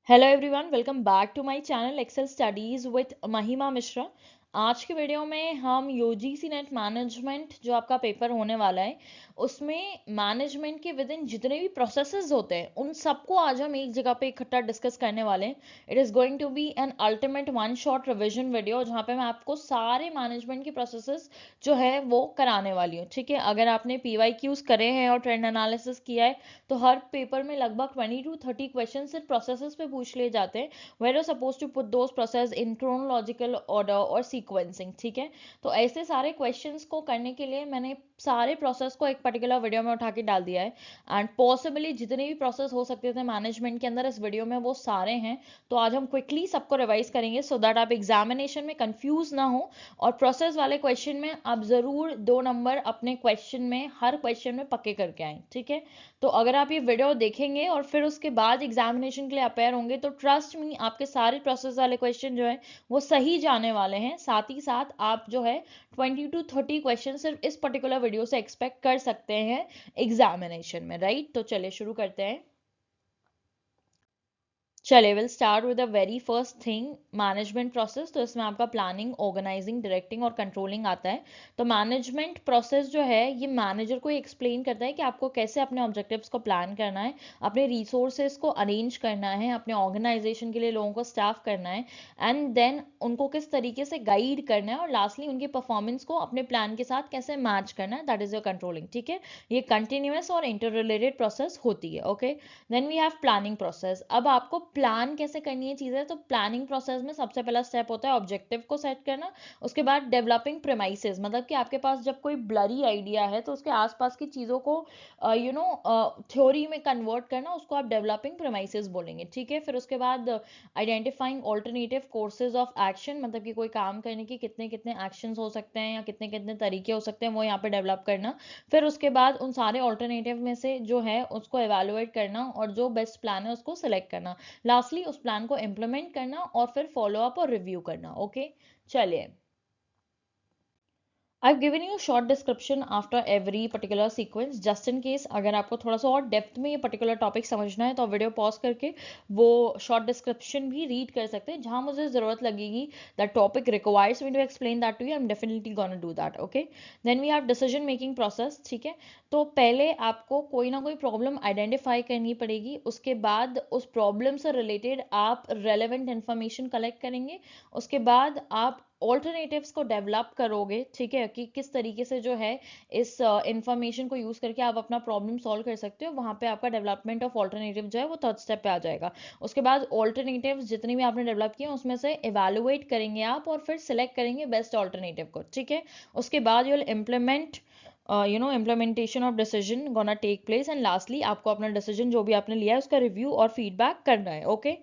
Hello everyone, welcome back to my channel Excel Studies with Mahima Mishra. आज के video में हम यूजीसी नेट मैनेजमेंट जो आपका पेपर होने वाला है उसमें मैनेजमेंट के विद इन जितने भी प्रोसेसेस होते हैं उन सबको आज हम एक जगह पे इकट्ठा डिस्कस करने वाले हैं। It is going to be an ultimate one shot revision video जहाँ पे मैं आपको सारे मैनेजमेंट के प्रोसेसेस जो है वो कराने वाली हूँ। ठीक है, अगर आपने PYQs करे हैं और ट्रेंड एनालिसिस किया है तो हर पेपर में लगभग 20 to 30 क्वेश्चन सिर्फ प्रोसेसेस पे पूछ लिए जाते हैं, where are suppose to put those process in chronological order और सीक्वेंसिंग। ठीक है, तो ऐसे सारे क्वेश्चंस को करने के लिए मैंने सारे प्रोसेस को एक पर्टिकुलर वीडियो में उठा के डाल दिया है एंड पॉसिबली जितने भी प्रोसेस हो सकते थे मैनेजमेंट के अंदर इस वीडियो में वो सारे हैं। तो आज हम क्विकली सबको रिवाइज करेंगे सो दैट आप एग्जामिनेशन में कंफ्यूज ना हो और प्रोसेस वाले क्वेश्चन में आप जरूर 2 नंबर अपने क्वेश्चन में हर क्वेश्चन में पक्के करके आए। ठीक है, तो अगर आप ये वीडियो देखेंगे और फिर उसके बाद एग्जामिनेशन के लिए अपेयर होंगे तो ट्रस्ट मी आपके सारे प्रोसेस वाले क्वेश्चन जो है वो सही जाने वाले हैं। साथ ही साथ आप जो है 20 to 30 क्वेश्चन सिर्फ इस पर्टिकुलर वीडियो से एक्सपेक्ट कर सकते हैं एग्जामिनेशन में। राइट, तो चलिए शुरू करते हैं। चलिए will start with the very first thing, management process. तो इसमें आपका प्लानिंग, ऑर्गेनाइजिंग, डायरेक्टिंग और कंट्रोलिंग आता है। तो मैनेजमेंट प्रोसेस जो है ये मैनेजर को एक्सप्लेन करता है कि आपको कैसे अपने ऑब्जेक्टिव्स को प्लान करना है, अपने रिसोर्सेज को अरेंज करना है, अपने ऑर्गेनाइजेशन के लिए लोगों को स्टाफ करना है एंड देन उनको किस तरीके से गाइड करना है और लास्टली उनकी परफॉर्मेंस को अपने प्लान के साथ कैसे मैच करना है, दैट इज योर कंट्रोलिंग। ठीक है, ये कंटिन्यूस और इंटर रिलेटेड प्रोसेस होती है। Okay, then we have planning process. अब आपको प्लान कैसे करनी है चीज़ें, तो प्लानिंग प्रोसेस में सबसे पहला स्टेप होता है ऑब्जेक्टिव को सेट करना। उसके बाद डेवलपिंग प्रेमाइसेस, मतलब कि आपके पास जब कोई ब्लरी आइडिया है तो उसके आसपास की चीज़ों को थ्योरी में कन्वर्ट करना, उसको आप डेवलपिंग प्रेमाइसेस बोलेंगे। ठीक है, फिर उसके बाद identifying alternative courses of action, मतलब कि कोई काम करने के कितने कितने एक्शंस हो सकते हैं या कितने कितने तरीके हो सकते हैं वो यहाँ पे डेवलप करना। फिर उसके बाद उन सारे ऑल्टरनेटिव में से जो है उसको एवेलुएट करना और जो बेस्ट प्लान है उसको सिलेक्ट करना। लास्टली उस प्लान को इम्प्लीमेंट करना और फिर फॉलो अप और रिव्यू करना। ओके, चलिए I've given you a short description after every particular sequence just in case अगर आपको थोड़ा सा और डेप्थ में ये पर्टिकुलर टॉपिक समझना है तो वीडियो पॉज करके वो शॉर्ट डिस्क्रिप्शन भी रीड कर सकते हैं। जहां मुझे ज़रूरत लगेगी that topic requires me to explain that to you, I am definitely gonna do that. Okay, then we have decision making process. ठीक है, तो पहले आपको कोई ना कोई प्रॉब्लम आइडेंटिफाई करनी पड़ेगी, उसके बाद उस प्रॉब्लम से रिलेटेड आप रेलेवेंट इंफॉर्मेशन कलेक्ट करेंगे, उसके बाद आप ऑल्टरनेटिव्स को डेवलप करोगे। ठीक है, कि किस तरीके से जो है इस इंफॉर्मेशन को यूज करके आप अपना प्रॉब्लम सॉल्व कर सकते हो, वहां पे आपका डेवलपमेंट ऑफ ऑल्टरनेटिव जो है वो थर्ड स्टेप पे आ जाएगा। उसके बाद ऑल्टरनेटिव्स जितने भी आपने डेवलप किए उसमें से इवेलुएट करेंगे आप और फिर सिलेक्ट करेंगे बेस्ट ऑल्टरनेटिव को। ठीक है, उसके बाद you will implement implementation of decision gonna take place and lastly आपको अपना डिसीजन जो भी आपने लिया है उसका रिव्यू और फीडबैक करना है। Okay,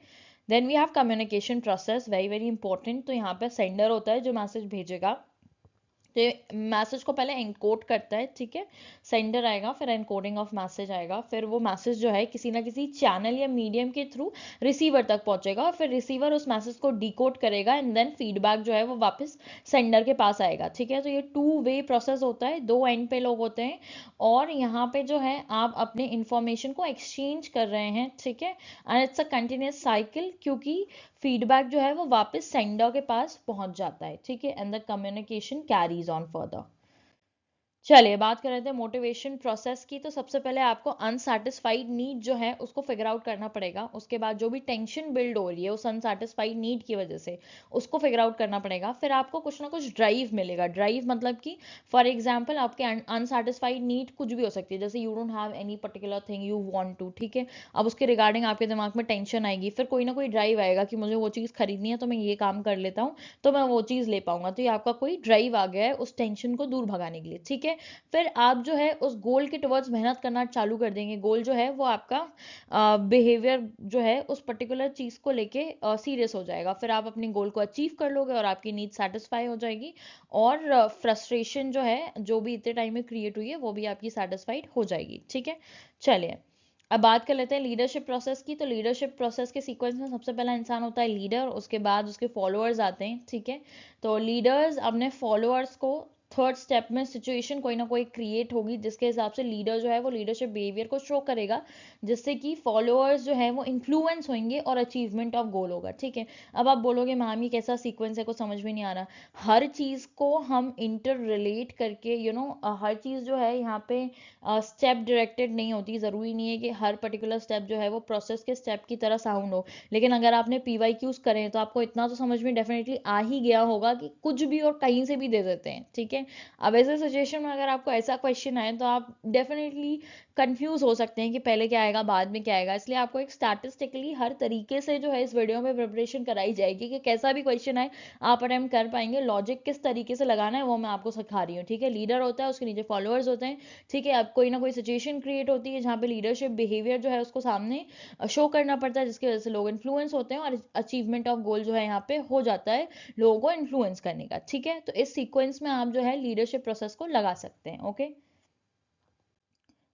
then we have communication process, very very important. तो यहाँ पे सेंडर होता है जो मैसेज भेजेगा, तो मैसेज को पहले एनकोड करता है। ठीक है, सेंडर आएगा, फिर एनकोडिंग ऑफ मैसेज आएगा, फिर वो मैसेज जो है किसी ना किसी चैनल या मीडियम के थ्रू रिसीवर तक पहुंचेगा और फिर रिसीवर उस मैसेज को डिकोड करेगा एंड देन फीडबैक जो है वो वापस सेंडर के पास आएगा। ठीक है, तो ये 2 वे प्रोसेस होता है, 2 एंड पे लोग होते हैं और यहाँ पे जो है आप अपने इंफॉर्मेशन को एक्सचेंज कर रहे हैं। ठीक है, and it's a continuous cycle क्योंकि फीडबैक जो है वो वापस सेंडर के पास पहुंच जाता है। ठीक है, and the communication carries on further. चलिए बात कर रहे थे मोटिवेशन प्रोसेस की। तो सबसे पहले आपको अनसेटिस्फाइड नीड जो है उसको फिगर आउट करना पड़ेगा। उसके बाद जो भी टेंशन बिल्ड हो रही है उस अनसेटिस्फाइड नीड की वजह से उसको फिगर आउट करना पड़ेगा। फिर आपको कुछ ना कुछ ड्राइव मिलेगा। ड्राइव मतलब कि फॉर एग्जाम्पल आपके अनसेटिस्फाइड नीड कुछ भी हो सकती है, जैसे you don't have any particular thing you want to. ठीक है, अब उसके रिगार्डिंग आपके दिमाग में टेंशन आएगी, फिर कोई ना कोई ड्राइव आएगा कि मुझे वो चीज़ खरीदनी है तो मैं ये काम कर लेता हूँ तो मैं वो चीज़ ले पाऊंगा। तो ये आपका कोई ड्राइव आ गया है उस टेंशन को दूर भगाने के लिए। ठीक है, फिर आप जो है उस गोल के टुवर्ड्स मेहनत करना चालू कर देंगे। गोल जो है वो आपका बिहेवियर जो है उस पर्टिकुलर चीज़ को लेके सीरियस हो जाएगा। फिर आप अपने गोल को अचीव कर लोगे और आपकी नीड सेटिस्फाई हो जाएगी और फ्रस्ट्रेशन जो है जो भी इतने टाइम में क्रिएट हुई है वो भी आपकी सेटिस्फाइड हो जाएगी। ठीक है, चलिए अब बात कर लेते हैं लीडरशिप प्रोसेस की। तो लीडरशिप प्रोसेस के सीक्वेंस में सबसे पहला इंसान होता है लीडर, उसके बाद उसके फॉलोअर्स आते हैं। ठीक है, तो लीडर्स अपने फॉलोअर्स को थर्ड स्टेप में सिचुएशन कोई ना कोई क्रिएट होगी जिसके हिसाब से लीडर जो है वो लीडरशिप बिहेवियर को शो करेगा, जिससे कि फॉलोअर्स जो है वो इन्फ्लुएंस होंगे और अचीवमेंट ऑफ गोल होगा। ठीक है, अब आप बोलोगे मैम ये कैसा सीक्वेंस है, कुछ समझ में नहीं आ रहा। हर चीज़ को हम इंटर रिलेट करके हर चीज़ जो है यहाँ पे स्टेप डायरेक्टेड नहीं होती। ज़रूरी नहीं है कि हर पर्टिकुलर स्टेप जो है वो प्रोसेस के स्टेप की तरह साउंड हो, लेकिन अगर आपने PYQs करें तो आपको इतना तो समझ में डेफिनेटली आ ही गया होगा कि कुछ भी और कहीं से भी दे देते हैं। ठीक है, अब ऐसे सिचुएशन में अगर आपको ऐसा क्वेश्चन आए तो आप डेफिनेटली कंफ्यूज हो सकते हैं कि पहले क्या आएगा बाद में क्या आएगा। इसलिए आपको एक स्टैटिस्टिकली हर तरीके से जो है इस वीडियो में प्रिपरेशन कराई जाएगी कि कैसा भी क्वेश्चन आए आप अटेम्प्ट कर पाएंगे। लॉजिक किस तरीके से लगाना है वो मैं आपको सिखा रही हूँ। ठीक है, लीडर होता है, उसके नीचे फॉलोअर्स होते हैं। ठीक है, अब कोई ना कोई सिचुएशन क्रिएट होती है जहाँ पे लीडरशिप बिहेवियर जो है उसको सामने शो करना पड़ता है, जिसकी वजह से लोग इन्फ्लुएंस होते हैं और अचीवमेंट ऑफ गोल जो है यहाँ पे हो जाता है लोगों को इन्फ्लुएंस करने का। ठीक है, तो इस सीक्वेंस में आप जो है लीडरशिप प्रोसेस को लगा सकते हैं। ओके,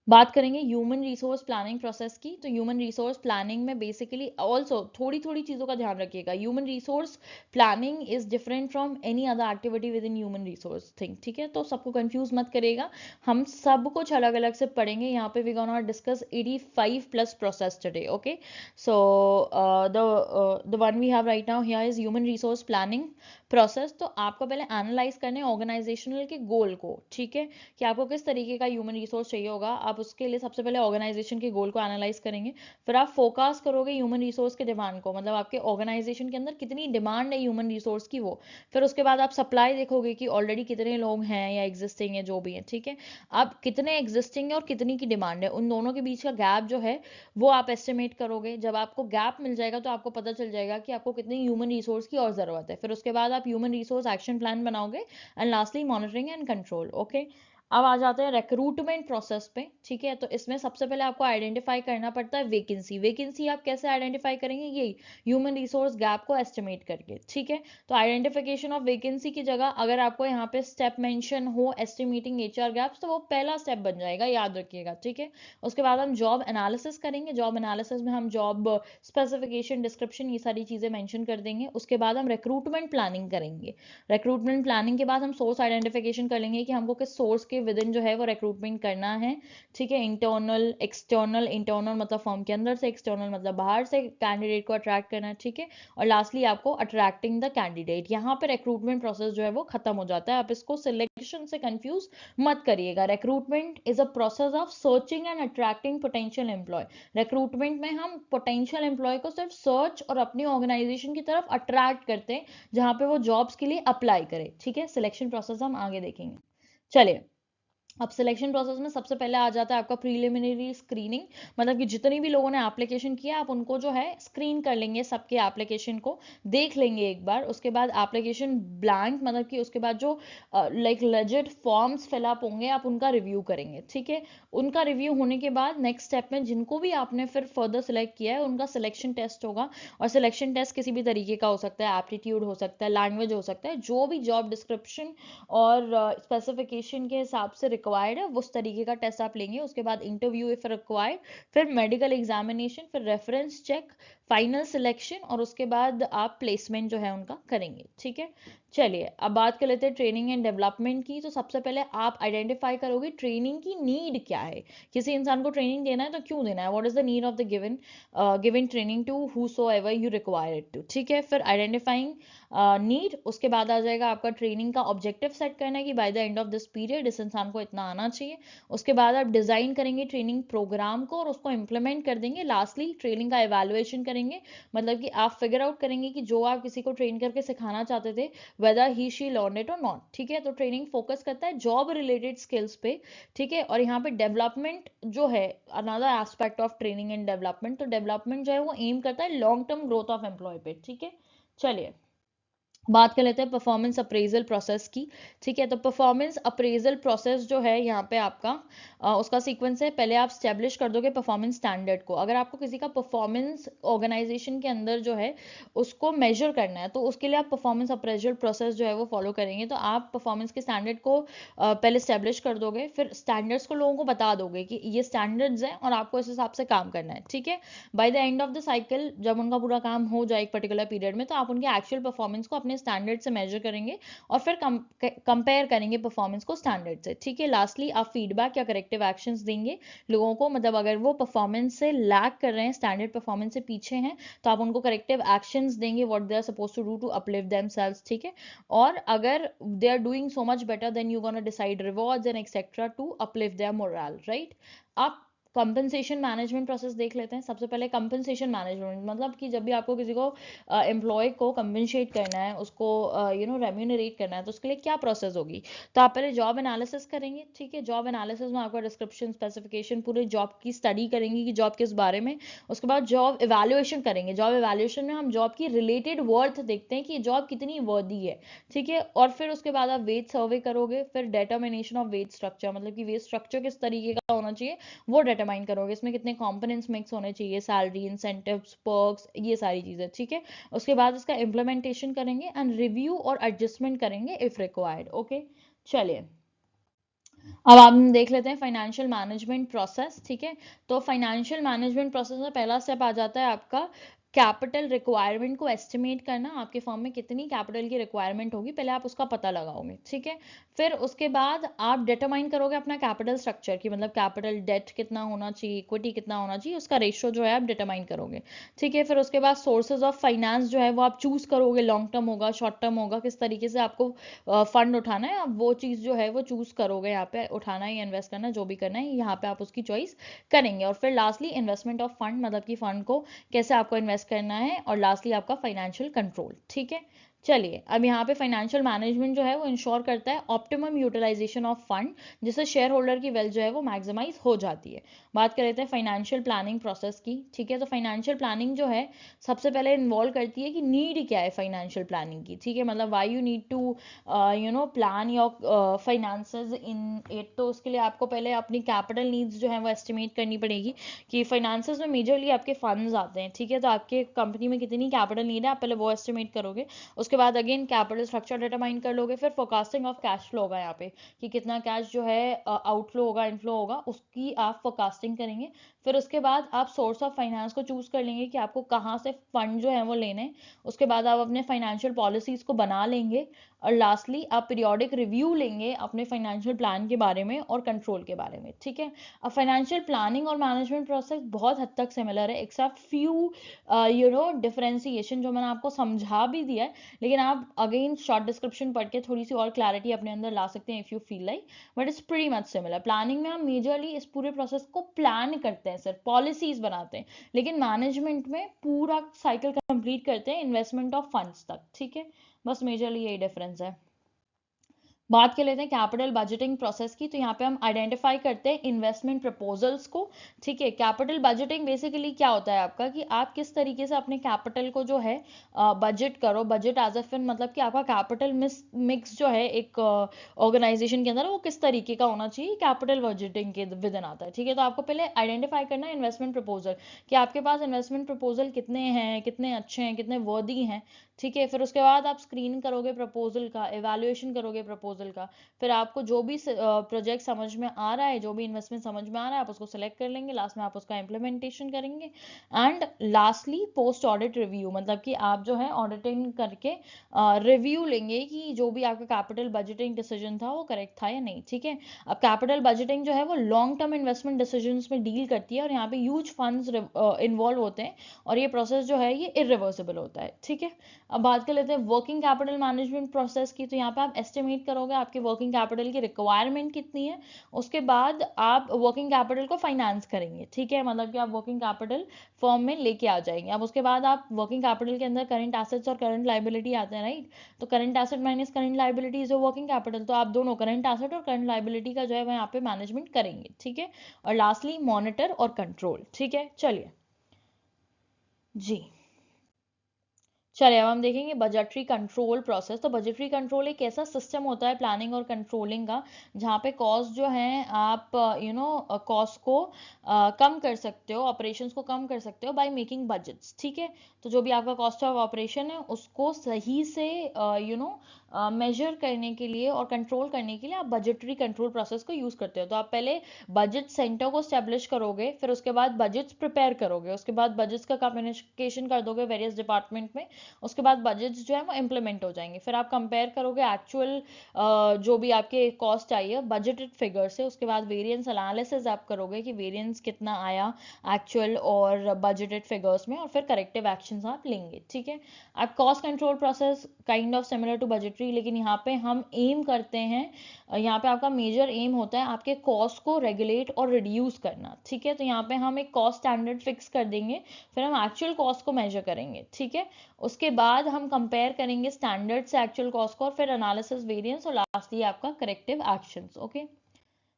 बात करेंगे ह्यूमन रिसोर्स प्लानिंग प्रोसेस की। तो ह्यूमन रिसोर्स प्लानिंग में बेसिकली ऑल्सो थोड़ी थोड़ी चीज़ों का ध्यान रखिएगा। Human resource planning is different from any other activity with in human resource thing. ठीक है, तो सबको कंफ्यूज मत करेगा, हम सब कुछ अलग अलग से पढ़ेंगे। यहाँ पे we gonna discuss 85 plus process today. Okay, so the one we have right now here is human resource planning process. तो आपको पहले एनालाइज करने ऑर्गेनाइजेशनल के गोल को। ठीक है, कि आपको किस तरीके का ह्यूमन रिसोर्स चाहिए होगा। आप उसके लिए सबसे पहले ऑर्गेनाइजेशन के गोल को एनालाइज करेंगे, फिर आप फोकस करोगे ह्यूमन रिसोर्स के डिमांड को, मतलब आपके ऑर्गेनाइजेशन के अंदर कितनी डिमांड है ह्यूमन रिसोर्स की वो। फिर उसके बाद आप सप्लाई देखोगे कि ऑलरेडी कितने लोग हैं या एग्जिस्टिंग है जो भी है। ठीक है, अब कितने एग्जिस्टिंग है और कितनी की डिमांड है, उन दोनों के बीच का गैप जो है वो आप एस्टिमेट करोगे। जब आपको गैप मिल जाएगा तो आपको पता चल जाएगा कि आपको कितनी ह्यूमन रिसोर्स की और ज़रूरत है। फिर उसके बाद आप ह्यूमन रिसोर्स एक्शन प्लान बनाओगे and lastly monitoring and control. Okay, अब आ जाते हैं रिक्रूटमेंट प्रोसेस पे। ठीक है, तो इसमें सबसे पहले आपको आइडेंटिफाई करना पड़ता है वैकेंसी। वैकेंसी आप कैसे आइडेंटिफाई करेंगे, यही ह्यूमन रिसोर्स गैप को एस्टिमेट करके। ठीक है, तो आइडेंटिफिकेशन ऑफ वैकेंसी की जगह अगर आपको यहाँ पे स्टेप मेंशन हो एस्टिमेटिंग HR गैप्स, तो वो पहला स्टेप बन जाएगा, याद रखिएगा। ठीक है, उसके बाद हम जॉब एनालिसिस करेंगे। जॉब एनालिसिस में हम जॉब स्पेसिफिकेशन, डिस्क्रिप्शन, ये सारी चीज़ें मेंशन कर देंगे। उसके बाद हम रिक्रूटमेंट प्लानिंग करेंगे। रिक्रूटमेंट प्लानिंग के बाद हम सोर्स आइडेंटिफिकेशन कर लेंगे कि हमको किस सोर्स के विद इन जो है वो रिक्रूटमेंट करना है। ठीक है, इंटरनल एक्सटर्नल, इंटरनल मतलब फॉर्म के अंदर से, एक्सटर्नल मतलब बाहर से कैंडिडेट को अट्रैक्ट करना है। ठीक है, और लास्टली आपको अट्रैक्टिंग द कैंडिडेट। यहाँ पे रिक्रूटमेंट प्रोसेस जो है वो खत्म हो जाता है। आप इसको सिलेक्शन से कंफ्यूज मत करिएगा। Recruitment is a process of searching and attracting potential employ. Recruitment में हम पोटेंशियल एम्प्लॉय को सिर्फ सर्च और अपनी ऑर्गेनाइजेशन की तरफ अट्रैक्ट करते हैं जहां पे वो जॉब्स के लिए अप्लाई करे। ठीक है, सिलेक्शन प्रोसेस हम आगे देखेंगे। चलिए, अब सिलेक्शन प्रोसेस में सबसे पहले आ जाता है आपका प्रीलिमिनरी स्क्रीनिंग, मतलब कि जितने भी लोगों ने एप्लीकेशन किया आप उनको जो है स्क्रीन कर लेंगे, सबके एप्लीकेशन को देख लेंगे एक बार। उसके बाद एप्लीकेशन ब्लैंक, मतलब कि उसके बाद जो लाइक लेजिट फॉर्म्स फिलअप होंगे आप उनका रिव्यू करेंगे। ठीक है, उनका रिव्यू होने के बाद नेक्स्ट स्टेप में जिनको भी आपने फिर फर्दर सिलेक्ट किया है उनका सिलेक्शन टेस्ट होगा। और सिलेक्शन टेस्ट किसी भी तरीके का हो सकता है, एप्टीट्यूड हो सकता है, लैंग्वेज हो सकता है, जो भी जॉब डिस्क्रिप्शन और स्पेसिफिकेशन के हिसाब से रिक्वायर्ड है उस तरीके का टेस्ट आप लेंगे। उसके बाद इंटरव्यू इफ रिक्वायर्ड, फिर मेडिकल एग्जामिनेशन, फिर रेफरेंस चेक, फाइनल सिलेक्शन और उसके बाद आप प्लेसमेंट जो है उनका करेंगे। ठीक है, चलिए अब बात कर लेते हैं ट्रेनिंग एंड डेवलपमेंट की। तो सबसे पहले आप आइडेंटिफाई करोगे ट्रेनिंग की नीड क्या है। किसी इंसान को ट्रेनिंग देना है तो क्यों देना है, what is the need of the given training to whosoever you require it to. ठीक है, फिर आइडेंटिफाइंग नीड, उसके बाद आ जाएगा आपका ट्रेनिंग का ऑब्जेक्टिव सेट करना है कि by the end of this period इस इंसान को इतना आना चाहिए। उसके बाद आप डिजाइन करेंगे ट्रेनिंग प्रोग्राम को और उसको इम्प्लीमेंट कर देंगे। लास्टली ट्रेनिंग का एवेलुएशन करेंगे, मतलब कि आप फिगर आउट करेंगे कि जो आप किसी को ट्रेन करके सिखाना चाहते थे weather he she learn it और नॉट। ठीक है, तो ट्रेनिंग फोकस करता है जॉब रिलेटेड स्किल्स पे। ठीक है, और यहाँ पे डेवलपमेंट जो है another aspect of training and development. तो डेवलपमेंट जो है वो एम करता है long term growth of employ पे। ठीक है, चलिए बात कर लेते हैं परफॉर्मेंस अप्रेजल प्रोसेस की। ठीक है, तो परफॉर्मेंस अप्रेजल प्रोसेस जो है यहाँ पे आपका उसका सीक्वेंस है। पहले आप स्टैब्लिश कर दोगे परफॉर्मेंस स्टैंडर्ड को। अगर आपको किसी का परफॉर्मेंस ऑर्गेनाइजेशन के अंदर जो है उसको मेजर करना है तो उसके लिए आप परफॉर्मेंस अप्रेजल प्रोसेस जो है वो फॉलो करेंगे। तो आप परफॉर्मेंस के स्टैंडर्ड को पहले स्टैब्लिश कर दोगे, फिर स्टैंडर्ड्स को लोगों को बता दोगे कि ये स्टैंडर्ड्स हैं और आपको इस हिसाब से काम करना है। ठीक है, by the end of the cycle जब उनका पूरा काम हो जाए एक पर्टिकुलर पीरियड में तो आप उनके एक्चुअल परफॉर्मेंस को अपने स्टैंडर्ड से मेजर करेंगे और फिर कंपेयर करेंगे परफॉर्मेंस को स्टैंडर्ड से, ठीक है। लास्टली आप फीडबैक या करेक्टिव एक्शंस देंगे लोगों को, मतलब अगर वो परफॉर्मेंस से लैग कर रहे हैं, स्टैंडर्ड परफॉर्मेंस से पीछे हैं, तो आप उनको करेक्टिव एक्शंस देंगे, what they are suppose to do to uplift themselves, ठीक है। और अगर they are doing so much better than you gonna decide rewards and etcetera to uplift their morale, right. आप कंपनसेशन मैनेजमेंट प्रोसेस देख लेते हैं। सबसे पहले कंपनसेशन मैनेजमेंट मतलब कि जब भी आपको किसी को एम्प्लॉय को कंपनसेट करना है, उसको रेम्यूनरेट करना है, तो उसके लिए क्या प्रोसेस होगी। तो आप पहले जॉब एनालिसिस करेंगे, ठीक है। जॉब एनालिसिस में आपका डिस्क्रिप्शन, स्पेसिफिकेशन, पूरे जॉब की स्टडी करेंगे कि जॉब किस बारे में। उसके बाद जॉब इवैल्यूएशन करेंगे। जॉब इवैल्यूएशन में हम जॉब की रिलेटेड वर्थ देखते हैं कि जॉब कितनी वर्दी है, ठीक है। और फिर उसके बाद आप वेज सर्वे करोगे, फिर डिटर्मिनेशन ऑफ वेज स्ट्रक्चर, मतलब कि वेज स्ट्रक्चर किस तरीके का होना चाहिए वो डिटरमाइन करोगे। इसमें कितने कंपोनेंट्स मिक्स होने चाहिए, सैलरी, इंसेंटिव्स, पर्क्स, ये सारी चीजें, ठीक है। उसके बाद इसका इम्प्लीमेंटेशन करेंगे एंड रिव्यू और एडजस्टमेंट करेंगे इफ रिक्वायर्ड, ओके। चलिए अब आप देख लेते हैं फाइनेंशियल मैनेजमेंट प्रोसेस, ठीक है। तो फाइनेंशियल मैनेजमेंट प्रोसेस में पहला स्टेप आ जाता है आपका कैपिटल रिक्वायरमेंट को एस्टिमेट करना। आपके फर्म में कितनी कैपिटल की रिक्वायरमेंट होगी, पहले आप उसका पता लगाओगे, ठीक है। फिर उसके बाद आप डिटरमाइन करोगे अपना कैपिटल स्ट्रक्चर की, मतलब कैपिटल डेट कितना होना चाहिए, इक्विटी कितना होना चाहिए, उसका रेशियो जो है आप डिटरमाइन करोगे, ठीक है। फिर उसके बाद सोर्सेज ऑफ फाइनेंस जो है वो आप चूज करोगे, लॉन्ग टर्म होगा, शॉर्ट टर्म होगा, किस तरीके से आपको फंड उठाना है, आप वो चीज़ जो है वो चूज करोगे। यहाँ पे उठाना है या इन्वेस्ट करना है, जो भी करना है, यहाँ पे आप उसकी चॉइस करेंगे। और फिर लास्टली इन्वेस्टमेंट ऑफ फंड, मतलब कि फंड को कैसे आपको इन्वेस्ट करना है। और लास्टली आपका फाइनेंशियल कंट्रोल, ठीक है। चलिए अब यहाँ पे फाइनेंशियल मैनेजमेंट जो है वो इंश्योर करता है ऑप्टिमम यूटिलाइजेशन ऑफ फंड, जिससे शेयर होल्डर की वेल्थ जो है वो मैक्सिमाइज हो जाती है। बात कर लेते हैं फाइनेंशियल प्लानिंग प्रोसेस की, ठीक है। तो फाइनेंशियल प्लानिंग जो है सबसे पहले इन्वॉल्व करती है कि नीड क्या है फाइनेंशियल प्लानिंग की, ठीक है। मतलब why you need to plan your finances in it. तो उसके लिए आपको पहले अपनी कैपिटल नीड्स जो है वो एस्टिमेट करनी पड़ेगी कि फाइनेंसेस में मेजरली आपके फंड्स आते हैं, ठीक है। तो आपके कंपनी में कितनी कैपिटल नीड है, आप पहले वो एस्टिमेट करोगे। उसके बाद अगेन कैपिटल स्ट्रक्चर डिटरमाइन कर लोगे। फिर फोरकास्टिंग ऑफ कैश फ्लो होगा यहाँ पे कि कितना कैश जो है आउटफ्लो होगा, इनफ्लो होगा, उसकी आप फोरकास्टिंग करेंगे। फिर उसके बाद आप सोर्स ऑफ फाइनेंस को चूज कर लेंगे कि आपको कहाँ से फंड जो है वो लेने। उसके बाद आप अपने फाइनेंशियल पॉलिसीज को बना लेंगे। और लास्टली आप पीरियोडिक रिव्यू लेंगे अपने फाइनेंशियल प्लान के बारे में और कंट्रोल के बारे में, ठीक है। अब फाइनेंशियल प्लानिंग और मैनेजमेंट प्रोसेस बहुत हद तक सिमिलर है, एक्सेप्ट फ्यू डिफरेंशिएशन जो मैंने आपको समझा भी दिया है। लेकिन आप अगेन शॉर्ट डिस्क्रिप्शन पढ़ के थोड़ी सी और क्लैरिटी अपने अंदर ला सकते हैं if you feel like, but it's pretty much similar. Planning में हम मेजरली इस पूरे प्रोसेस को प्लान करते हैं, सर पॉलिसीज बनाते हैं। लेकिन मैनेजमेंट में पूरा साइकिल कंप्लीट करते हैं इन्वेस्टमेंट ऑफ फंड्स तक, ठीक है। बस मेजरली यही डिफरेंस है। बात कर लेते हैं कैपिटल बजटिंग प्रोसेस की। तो यहाँ पे हम आइडेंटिफाई करते हैं इन्वेस्टमेंट प्रपोजल्स को, ठीक है। कैपिटल बजटिंग बेसिकली क्या होता है आपका कि आप किस तरीके से अपने कैपिटल को जो है बजट करो। बजट एज अ फिन मतलब कि आपका कैपिटल मिक्स जो है एक ऑर्गेनाइजेशन के अंदर वो किस तरीके का होना चाहिए, कैपिटल बजटिंग के विद इन आता है, ठीक है। तो आपको पहले आइडेंटिफाई करना है इन्वेस्टमेंट प्रपोजल कि आपके पास इन्वेस्टमेंट प्रपोजल कितने हैं, कितने अच्छे हैं, कितने वर्दी हैं, ठीक है। फिर उसके बाद आप स्क्रीन करोगे प्रपोजल का, एवेल्युएशन करोगे प्रपोजल का। फिर आपको जो भी प्रोजेक्ट समझ में आ रहा है, जो भी इन्वेस्टमेंट समझ में आ रहा है, आप उसको सेलेक्ट कर लेंगे। लास्ट में आप उसका इम्प्लीमेंटेशन करेंगे। And lastly post audit review, मतलब कि आप जो है ऑडिटिंग करके रिव्यू लेंगे कि जो भी आपका कैपिटल बजटिंग डिसीजन था वो करेक्ट था या नहीं, ठीक है। अब कैपिटल बजटिंग जो है वो लॉन्ग टर्म इन्वेस्टमेंट डिसीजंस में डील करती है और यहाँ पे ह्यूज फंड्स इन्वॉल्व होते हैं और ये प्रोसेस जो है ये इरिवर्सिबल होता है, ठीक है। अब बात कर लेते हैं वर्किंग कैपिटल मैनेजमेंट प्रोसेस की। तो यहाँ पे आप एस्टिमेट करोगे आपके वर्किंग कैपिटल की रिक्वायरमेंट कितनी है। उसके बाद आप वर्किंग कैपिटल को फाइनेंस करेंगे, ठीक है। मतलब कि आप वर्किंग कैपिटल फॉर्म में लेके आ जाएंगे। अब उसके बाद आप वर्किंग कैपिटल के अंदर करंट एसेट्स और करंट लाइबिलिटी आते हैं, राइट। तो current asset minus current liability is working capital. तो आप दोनों करंट एसेट और करंट लाइबिलिटी का जो है यहाँ पे मैनेजमेंट करेंगे, ठीक है। और लास्टली मॉनिटर और कंट्रोल, ठीक है। चलिए जी, चलिए अब हम देखेंगे बजटरी कंट्रोल प्रोसेस। तो बजटरी कंट्रोल एक ऐसा सिस्टम होता है प्लानिंग और कंट्रोलिंग का जहाँ पे कॉस्ट जो है आप कॉस्ट को कम कर सकते हो, ऑपरेशंस को कम कर सकते हो बाय मेकिंग बजट्स, ठीक है। तो जो भी आपका कॉस्ट ऑफ ऑपरेशन है उसको सही से मेजर करने के लिए और कंट्रोल करने के लिए आप बजटरी कंट्रोल प्रोसेस को यूज करते हो। तो आप पहले बजट सेंटर को स्टेब्लिश करोगे, फिर उसके बाद बजट्स प्रिपेयर करोगे, उसके बाद बजट्स का कम्युनिकेशन कर दोगे वेरियस डिपार्टमेंट में। उसके बाद बजट्स जो है वो इम्प्लीमेंट हो जाएंगे। फिर आप कंपेयर करोगे एक्चुअल जो भी आपके कॉस्ट आई है बजटेड फिगर से, उसके बाद वेरिएंस एनालिसिस आप करोगे कि वेरिएंस कितना आया एक्चुअल और बजटेड फिगर्स में, और फिर करेक्टिव एक्शंस आप लेंगे। ठीक है, आप cost control process kind of similar to budgetary, लेकिन यहाँ पे हम एम करते हैं, यहाँ पे आपका मेजर एम होता है आपके कॉस्ट को रेगुलेट और रिड्यूस करना। ठीक है, तो यहाँ पे हम एक कॉस्ट स्टैंडर्ड फिक्स कर देंगे, फिर हम एक्चुअल कॉस्ट को मेजर करेंगे। ठीक है, उसके बाद हम कंपेयर करेंगे स्टैंडर्ड से एक्चुअल कॉस्ट को, और फिर एनालिसिस, वेरिएंस, और लास्टली आपका करेक्टिव एक्शंस। ओके,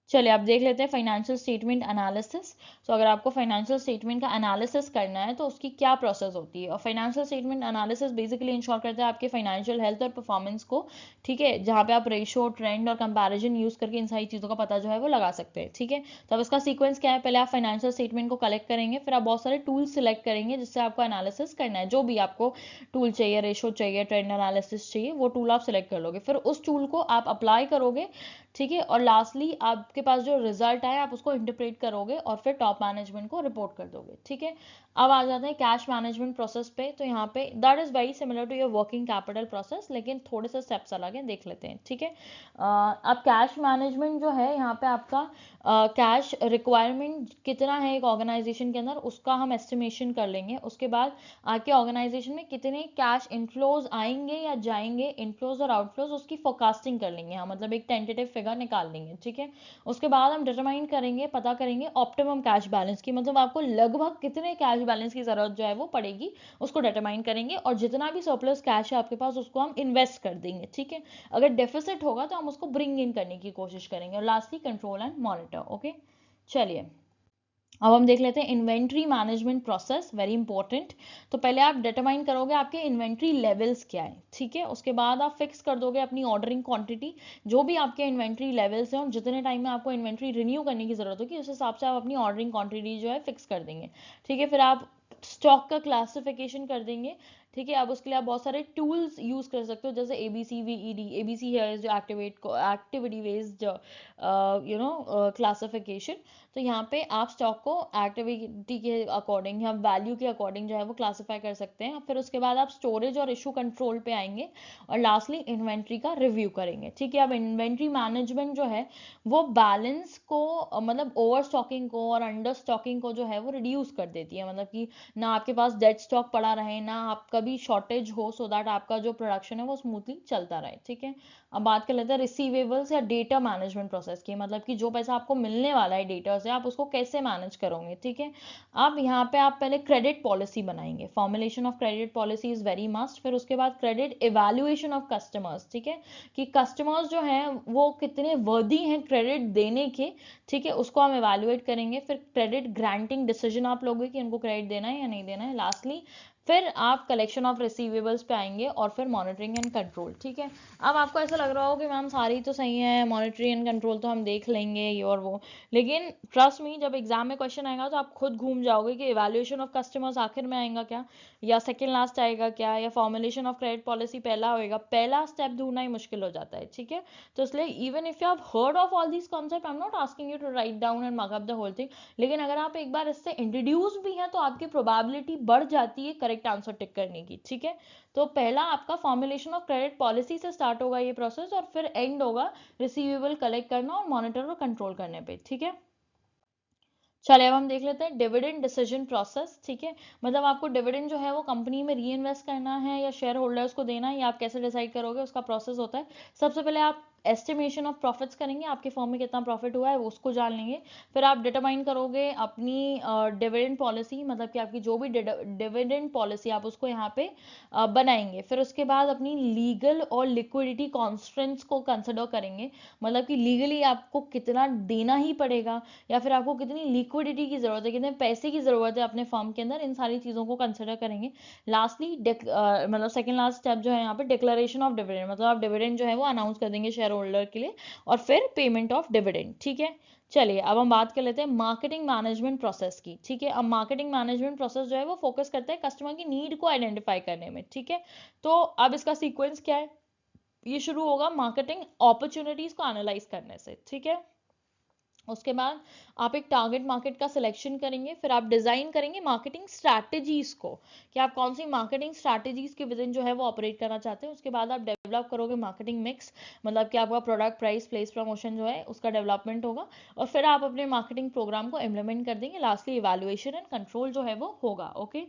चलिए आप देख लेते हैं फाइनेंशियल स्टेटमेंट एनालिसिस। तो अगर आपको फाइनेंशियल स्टेटमेंट का एनालिसिस करना है तो उसकी क्या प्रोसेस होती है, और financial statement analysis basically ensure करता है आपके फाइनेंशियल हेल्थ और परफॉर्मेंस को। ठीक है, जहाँ पे आप रेशो, ट्रेंड और कंपैरिजन यूज करके इन सारी चीज़ों का पता जो है वो लगा सकते हैं। ठीक है, तो अब इसका सीक्वेंस क्या है, पहले आप फाइनेंशियल स्टेटमेंट को कलेक्ट करेंगे, फिर आप बहुत सारे टूल्स सिलेक्ट करेंगे जिससे आपको एनालिसिस करना है। जो भी आपको टूल चाहिए, रेशो चाहिए, ट्रेंड एनालिसिस चाहिए, वो टूल आप सिलेक्ट कर लोगे, फिर उस टूल को आप अप्लाई करोगे। ठीक है, और लास्टली आपके पास जो रिजल्ट आए आप उसको इंटरप्रेट करोगे और फिर टॉप मैनेजमेंट को रिपोर्ट कर दोगे। ठीक है, अब आ जाते हैं कैश मैनेजमेंट प्रोसेस पे। तो यहाँ पे that is very similar to your working capital process, लेकिन थोड़े से स्टेप्स अलग हैं, देख लेते हैं। ठीक है, अब कैश मैनेजमेंट जो है यहाँ पे आपका कैश रिक्वायरमेंट कितना है एक ऑर्गेनाइजेशन के अंदर, उसका हम एस्टिमेशन कर लेंगे। उसके बाद आपके ऑर्गेनाइजेशन में कितने कैश इनफ्लोज आएंगे या जाएंगे, इनफ्लोज और आउटफ्लोज, उसकी फोरकास्टिंग कर लेंगे हम, मतलब एक टेंटेटिव फिगर निकाल लेंगे। ठीक है, उसके बाद हम डिटरमाइन करेंगे, पता करेंगे ऑप्टिमम कैश बैलेंस की, मतलब आपको लगभग कितने कैश बैलेंस की जरूरत जो है वो पड़ेगी, उसको डिटरमाइन करेंगे, और जितना भी सरप्लस कैश है आपके पास उसको हम इन्वेस्ट कर देंगे। ठीक है, अगर डेफिसिट होगा तो हम उसको ब्रिंग इन करने की कोशिश करेंगे, और lastly control and monitor. Okay, चलिए अब हम देख लेते हैं inventory management process, very important. तो पहले आप डिटरमाइन करोगे आपके इन्वेंट्री लेवल्स क्या है। ठीक है, उसके बाद आप फिक्स कर दोगे अपनी ऑर्डरिंग क्वांटिटी, जो भी आपके इन्वेंट्री लेवल्स हैं और जितने टाइम में आपको इन्वेंट्री रिन्यू करने की जरूरत होगी उस हिसाब से आप अपनी ऑर्डरिंग क्वांटिटी जो है फिक्स कर देंगे। ठीक है, फिर आप स्टॉक का क्लासिफिकेशन कर देंगे। ठीक है, अब उसके लिए आप बहुत सारे टूल्स यूज कर सकते हो, जैसे ABCVED। ABC है जो एक्टिविटी बेस्ड क्लासिफिकेशन। तो यहाँ पे आप स्टॉक को एक्टिविटी के अकॉर्डिंग या वैल्यू के अकॉर्डिंग जो है वो क्लासिफाई कर सकते हैं। फिर उसके बाद आप स्टोरेज और इशू कंट्रोल पे आएंगे, और लास्टली इन्वेंट्री का रिव्यू करेंगे। ठीक है, अब इन्वेंट्री मैनेजमेंट जो है वो बैलेंस को मतलब ओवर स्टॉकिंग को और अंडर स्टॉकिंग को जो है वो रिड्यूस कर देती है, मतलब कि ना आपके पास डेड स्टॉक पड़ा रहे, ना आपका भी शॉर्टेज हो, सो दैट आपका जो प्रोडक्शन है वो स्मूथली चलता रहे। ठीक है, अब बात कर लेते हैं रिसीवेबल्स या डेटा मैनेजमेंट प्रोसेस की, मतलब कि जो पैसा आपको मिलने वाला है डेटा से आप उसको कैसे मैनेज करोगे। ठीक है, अब यहाँ पे आप पहले क्रेडिट पॉलिसी बनाएंगे, formulation of credit policy is very must. फिर उसके बाद क्रेडिट इवैल्यूएशन ऑफ कस्टमर्स। ठीक है, कि कस्टमर्स जो हैं वो कितने वर्दी हैं क्रेडिट देने के। ठीक है, उसको हम इवैल्यूएट करेंगे। फिर क्रेडिट ग्रांटिंग डिसीजन आप लोगे कि उनको क्रेडिट देना है या नहीं देना है। लास्टली फिर आप कलेक्शन ऑफ रिसीवेबल्स पे आएंगे, और फिर मॉनिटरिंग एंड कंट्रोल। ठीक है, अब आपको ऐसा लग रहा हो कि मैम सारी तो सही है, मॉनिटरिंग एंड कंट्रोल तो हम देख लेंगे ये और वो, लेकिन ट्रस्ट मी जब एग्जाम में क्वेश्चन आएगा तो आप खुद घूम जाओगे कि इवैल्यूएशन ऑफ कस्टमर्स आखिर में आएगा क्या, या सेकंड लास्ट आएगा क्या, या फॉर्मुलेशन ऑफ क्रेडिट पॉलिसी पहला होएगा। पहला स्टेप ढूंढना ही मुश्किल हो जाता है। ठीक है, तो इसलिए even if you have heard of all these concept, I am not asking you to write down and mark up the whole thing, लेकिन अगर आप एक बार इससे इंट्रोड्यूस भी हैं तो आपकी प्रोबेबिलिटी बढ़ जाती है करेक्ट आंसर टिक करने की। ठीक है, तो पहला आपका फॉर्मुलेशन ऑफ क्रेडिट पॉलिसी से स्टार्ट होगा ये प्रोसेस, और फिर एंड होगा रिसीवेबल कलेक्ट करना और मॉनिटर और कंट्रोल करने पे। ठीक है, चलिए अब हम देख लेते हैं डिविडेंड डिसीजन प्रोसेस। ठीक है, मतलब आपको डिविडेंड जो है वो कंपनी में री इन्वेस्ट करना है या शेयर होल्डर्स को देना है, या आप कैसे डिसाइड करोगे, उसका प्रोसेस होता है। सबसे पहले आप एस्टिमेशन ऑफ प्रॉफिट्स करेंगे, आपके फॉर्म में कितना प्रॉफिट हुआ है उसको जान लेंगे। फिर आप डिटरमाइन करोगे अपनी डिविडेंड पॉलिसी, मतलब कि आपकी जो भी डिविडेंड पॉलिसी आप उसको यहाँ पे बनाएंगे। फिर उसके बाद अपनी लीगल और लिक्विडिटी कॉन्स्ट्रेंट्स को कंसिडर करेंगे, मतलब कि लीगली आपको कितना देना ही पड़ेगा, या फिर आपको कितनी लिक्विडिटी की जरूरत है, कितने पैसे की जरूरत है अपने फर्म के अंदर, इन सारी चीजों को कंसिडर करेंगे। लास्टली मतलब सेकंड लास्ट स्टेप जो है यहाँ पे डिक्लेरेशन ऑफ डिविडेंड, मतलब आप डिविडेंड जो है वो अनाउंस कर देंगे शेयर होल्डर के लिए, और फिर पेमेंट ऑफ डिविडेंड। ठीक है, चलिए अब हम बात कर लेते हैं मार्केटिंग मैनेजमेंट प्रोसेस की। ठीक है, अब मार्केटिंग मैनेजमेंट प्रोसेस जो है वो फोकस करता है कस्टमर की नीड को आइडेंटिफाई करने में। ठीक है, तो अब इसका सीक्वेंस क्या है, ये शुरू होगा मार्केटिंग अपॉर्चुनिटीज को एनालाइज करने से। ठीक है, उसके बाद आप एक टारगेट मार्केट का सिलेक्शन करेंगे, फिर आप डिज़ाइन करेंगे मार्केटिंग स्ट्रैटेजीज को कि आप कौन सी मार्केटिंग स्ट्रैटेजीज के विदिन जो है वो ऑपरेट करना चाहते हैं। उसके बाद आप डेवलप करोगे मार्केटिंग मिक्स, मतलब कि आपका प्रोडक्ट प्राइस प्लेस प्रमोशन जो है उसका डेवलपमेंट होगा, और फिर आप अपने मार्केटिंग प्रोग्राम को इम्प्लीमेंट कर देंगे। लास्टली इवैल्यूएशन एंड कंट्रोल जो है वो होगा। ओके,